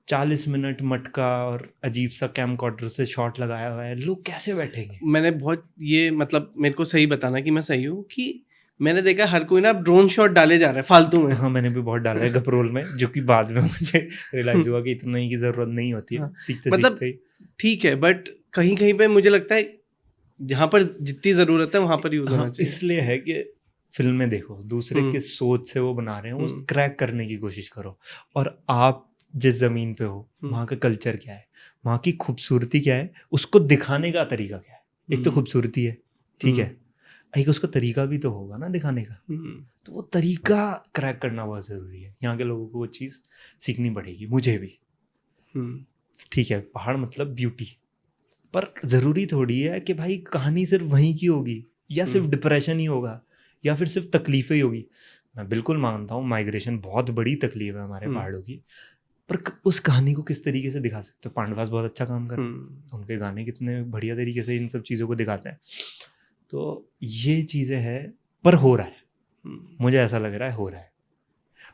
40 मिनट मटका और अजीब सा कैमकॉर्डर से शॉट लगाया हुआ है, लोग कैसे बैठेंगे? मैंने बहुत ये मतलब मेरे को सही बताना कि मैं सही हूँ, कि मैंने देखा हर कोई ना ड्रोन शॉट डाले जा रहा है फालतू में। हाँ, मैंने भी बहुत डाला है गपरोल में, जो कि बाद में मुझे रियलाइज हुआ कि इतना ही की जरूरत नहीं होती है, सीखते मतलब ठीक है, बट कहीं कहीं पे मुझे लगता है जहाँ पर जितनी जरूरत है वहाँ पर यूज होना चाहिए। इसलिए है कि फिल्में देखो, दूसरे के सोच से वो बना रहे हैं, उस क्रैक करने की कोशिश करो। और आप जिस जमीन पे हो, वहाँ का कल्चर क्या है, वहाँ की खूबसूरती क्या है, उसको दिखाने का तरीका क्या है। एक तो खूबसूरती है, ठीक है, एक उसका तरीका भी तो होगा ना दिखाने का, तो वो तरीका क्रैक करना बहुत ज़रूरी है। यहाँ के लोगों को वो चीज़ सीखनी पड़ेगी, मुझे भी। ठीक है, पहाड़ मतलब ब्यूटी, पर ज़रूरी थोड़ी है कि भाई कहानी सिर्फ वहीं की होगी, या सिर्फ डिप्रेशन ही होगा, या फिर सिर्फ तकलीफ़ें ही होगी। मैं बिल्कुल मानता हूँ माइग्रेशन बहुत बड़ी तकलीफ है हमारे पहाड़ों की, पर उस कहानी को किस तरीके से दिखा सकते हो? पांडवास बहुत अच्छा काम कर रहे हैं, उनके गाने कितने बढ़िया तरीके से इन सब चीज़ों को दिखाते हैं। तो ये चीज़ें हैं, पर हो रहा है, मुझे ऐसा लग रहा है हो रहा है।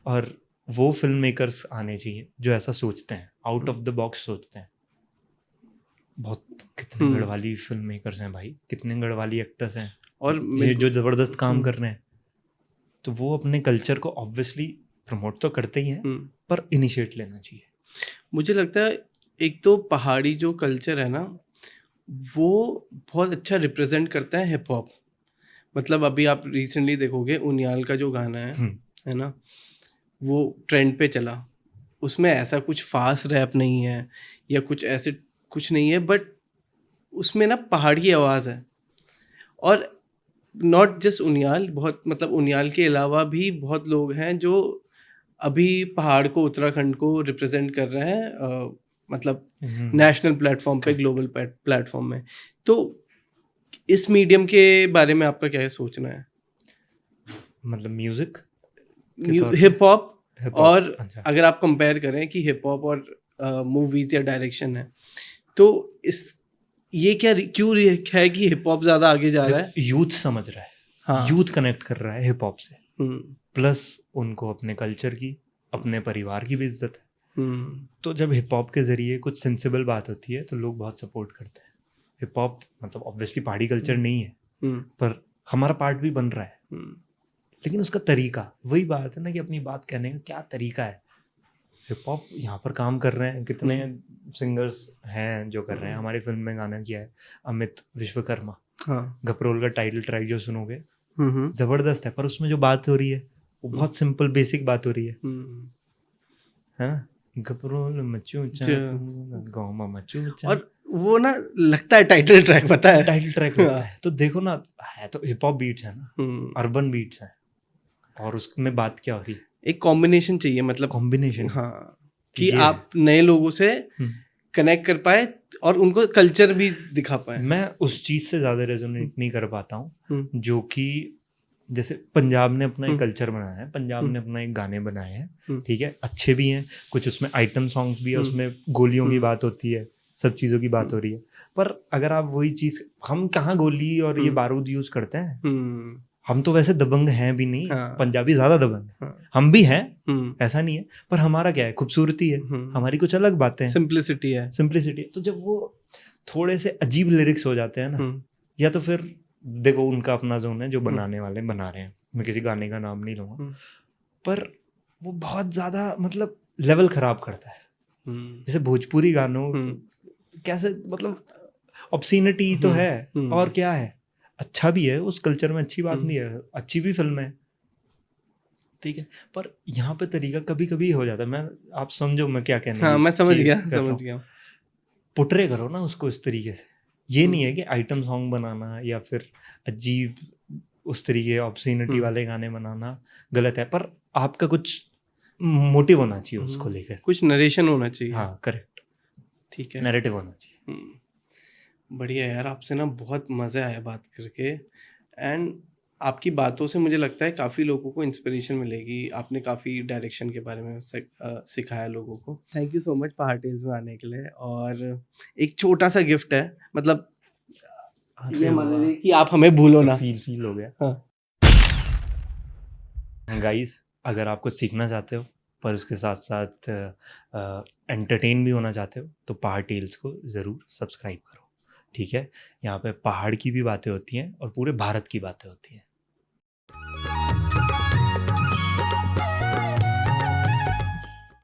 और वो फिल्म मेकर्स आने चाहिए जो ऐसा सोचते हैं, आउट ऑफ द बॉक्स सोचते हैं। बहुत कितने गढ़वाली फिल्म मेकर्स हैं भाई, कितने गढ़वाली एक्टर्स हैं, और ये जो ज़बरदस्त काम कर रहे हैं। तो वो अपने कल्चर को ऑब्वियसली प्रमोट तो करते ही हैं, पर इनिशिएट लेना चाहिए। मुझे लगता है एक तो पहाड़ी जो कल्चर है ना, वो बहुत अच्छा रिप्रेजेंट करता है हिप हॉप। मतलब अभी आप रिसेंटली देखोगे उनियाल का जो गाना है ना, वो ट्रेंड पे चला। उसमें ऐसा कुछ फास्ट रैप नहीं है या कुछ ऐसे कुछ नहीं है, बट उसमें ना पहाड़ी आवाज़ है। और नॉट जस्ट उनियाल, बहुत मतलब उनियाल के अलावा भी बहुत लोग हैं जो अभी पहाड़ को, उत्तराखंड को रिप्रेजेंट कर रहे हैं, मतलब नेशनल प्लेटफॉर्म पे, ग्लोबल प्लेटफॉर्म में। तो इस मीडियम के बारे में आपका क्या सोचना है? मतलब म्यूजिक, हिप हॉप, और अच्छा, अगर आप कंपेयर करें कि हिप हॉप और मूवीज या डायरेक्शन है, तो इस ये क्या क्यों है कि हिप हॉप ज्यादा आगे जा रहा है? यूथ समझ रहा है, हाँ, यूथ कनेक्ट कर रहा है हिप हॉप से, प्लस उनको अपने कल्चर की, अपने परिवार की भी इज्जत है। तो जब हिप हॉप के जरिए कुछ सेंसिबल बात होती है तो लोग बहुत सपोर्ट करते हैं। हिप हॉप मतलब ऑब्वियसली पहाड़ी कल्चर नहीं है, पर हमारा पार्ट भी बन रहा है, लेकिन उसका तरीका, वही बात है ना कि अपनी बात कहने का क्या तरीका है। हिप हॉप यहाँ पर काम कर रहे हैं, कितने सिंगर्स हैं जो कर रहे हैं। हमारी फिल्म में गाना किया है अमित विश्वकर्मा, हाँ, गपरोल का टाइटल ट्रैक जो सुनोगे जबरदस्त है, पर उसमें जो बात हो रही है वो बहुत सिंपल बेसिक बात हो रही है, हाँ, गपरोल मचूचा गाँव में मचूचा, और वो ना लगता है टाइटल ट्रैक, पता है टाइटल ट्रैक लगता है। तो देखो ना, है तो हिप हॉप बीट्स है ना, अर्बन बीट्स है, और उसमें बात क्या हो रही है? एक कॉम्बिनेशन चाहिए, मतलब कॉम्बिनेशन, हाँ, कि आप नए लोगों से कनेक्ट कर पाए और उनको कल्चर भी दिखा पाए। मैं उस चीज से ज्यादा रेजोनेट नहीं कर पाता हूँ, जो कि जैसे पंजाब ने अपना एक कल्चर बनाया है, पंजाब ने अपना एक गाने बनाए हैं, ठीक है, अच्छे भी हैं, कुछ उसमें आइटम सॉन्ग्स भी है, उसमें गोलियों की बात होती है, सब चीज़ों की बात हो रही है। पर अगर आप वही चीज़, हम कहाँ गोली और ये बारूद यूज करते हैं? हम तो वैसे दबंग हैं भी नहीं, हाँ, पंजाबी ज़्यादा दबंग है, हाँ, हम भी हैं, ऐसा नहीं है, पर हमारा क्या है, खूबसूरती है, हमारी कुछ अलग बातें हैं, सिंप्लिसिटी है, सिंप्लिसिटी। तो जब वो थोड़े से अजीब लिरिक्स हो जाते हैं ना, या तो फिर देखो उनका अपना जोन है, जो बनाने वाले बना रहे हैं, मैं किसी गाने का नाम नहीं लूँगा, पर वो बहुत ज़्यादा मतलब लेवल ख़राब करता है। जैसे भोजपुरी गानों कैसे, मतलब ऑब्सीनिटी तो है, और क्या है, अच्छा भी है उस कल्चर में, अच्छी बात नहीं है, अच्छी भी फिल्म है, ठीक है, पर यहाँ पे तरीका कभी कभी हो जाता है। मैं, आप समझो मैं क्या कहने, हाँ, मैं समझ गया। पुटरे करो ना उसको इस तरीके से, ये नहीं है कि आइटम सॉन्ग बनाना या फिर अजीब उस तरीके ऑब्सीनिटी वाले गाने बनाना गलत है, पर आपका कुछ मोटिव होना चाहिए उसको लेकर, कुछ नरेशन होना चाहिए। हाँ करेक्ट, ठीक है, नैरेटिव होना चाहिए। बढ़िया यार, आपसे ना बहुत मज़ा आया बात करके, एंड आपकी बातों से मुझे लगता है काफ़ी लोगों को इंस्पिरेशन मिलेगी। आपने काफ़ी डायरेक्शन के बारे में सिखाया लोगों को। थैंक यू सो मच पहाड़ टेल्स में आने के लिए। और एक छोटा सा गिफ्ट है, मतलब ये मान लीजिए कि आप हमें भूलो ना। फील हो गया। हाँ गाइस, अगर आप कुछ सीखना चाहते हो पर उसके साथ साथ एंटरटेन भी होना चाहते हो तो पहाड़ टेल्स को ज़रूर सब्सक्राइब करो, ठीक है। यहाँ पे पहाड़ की भी बातें होती हैं और पूरे भारत की बातें होती हैं।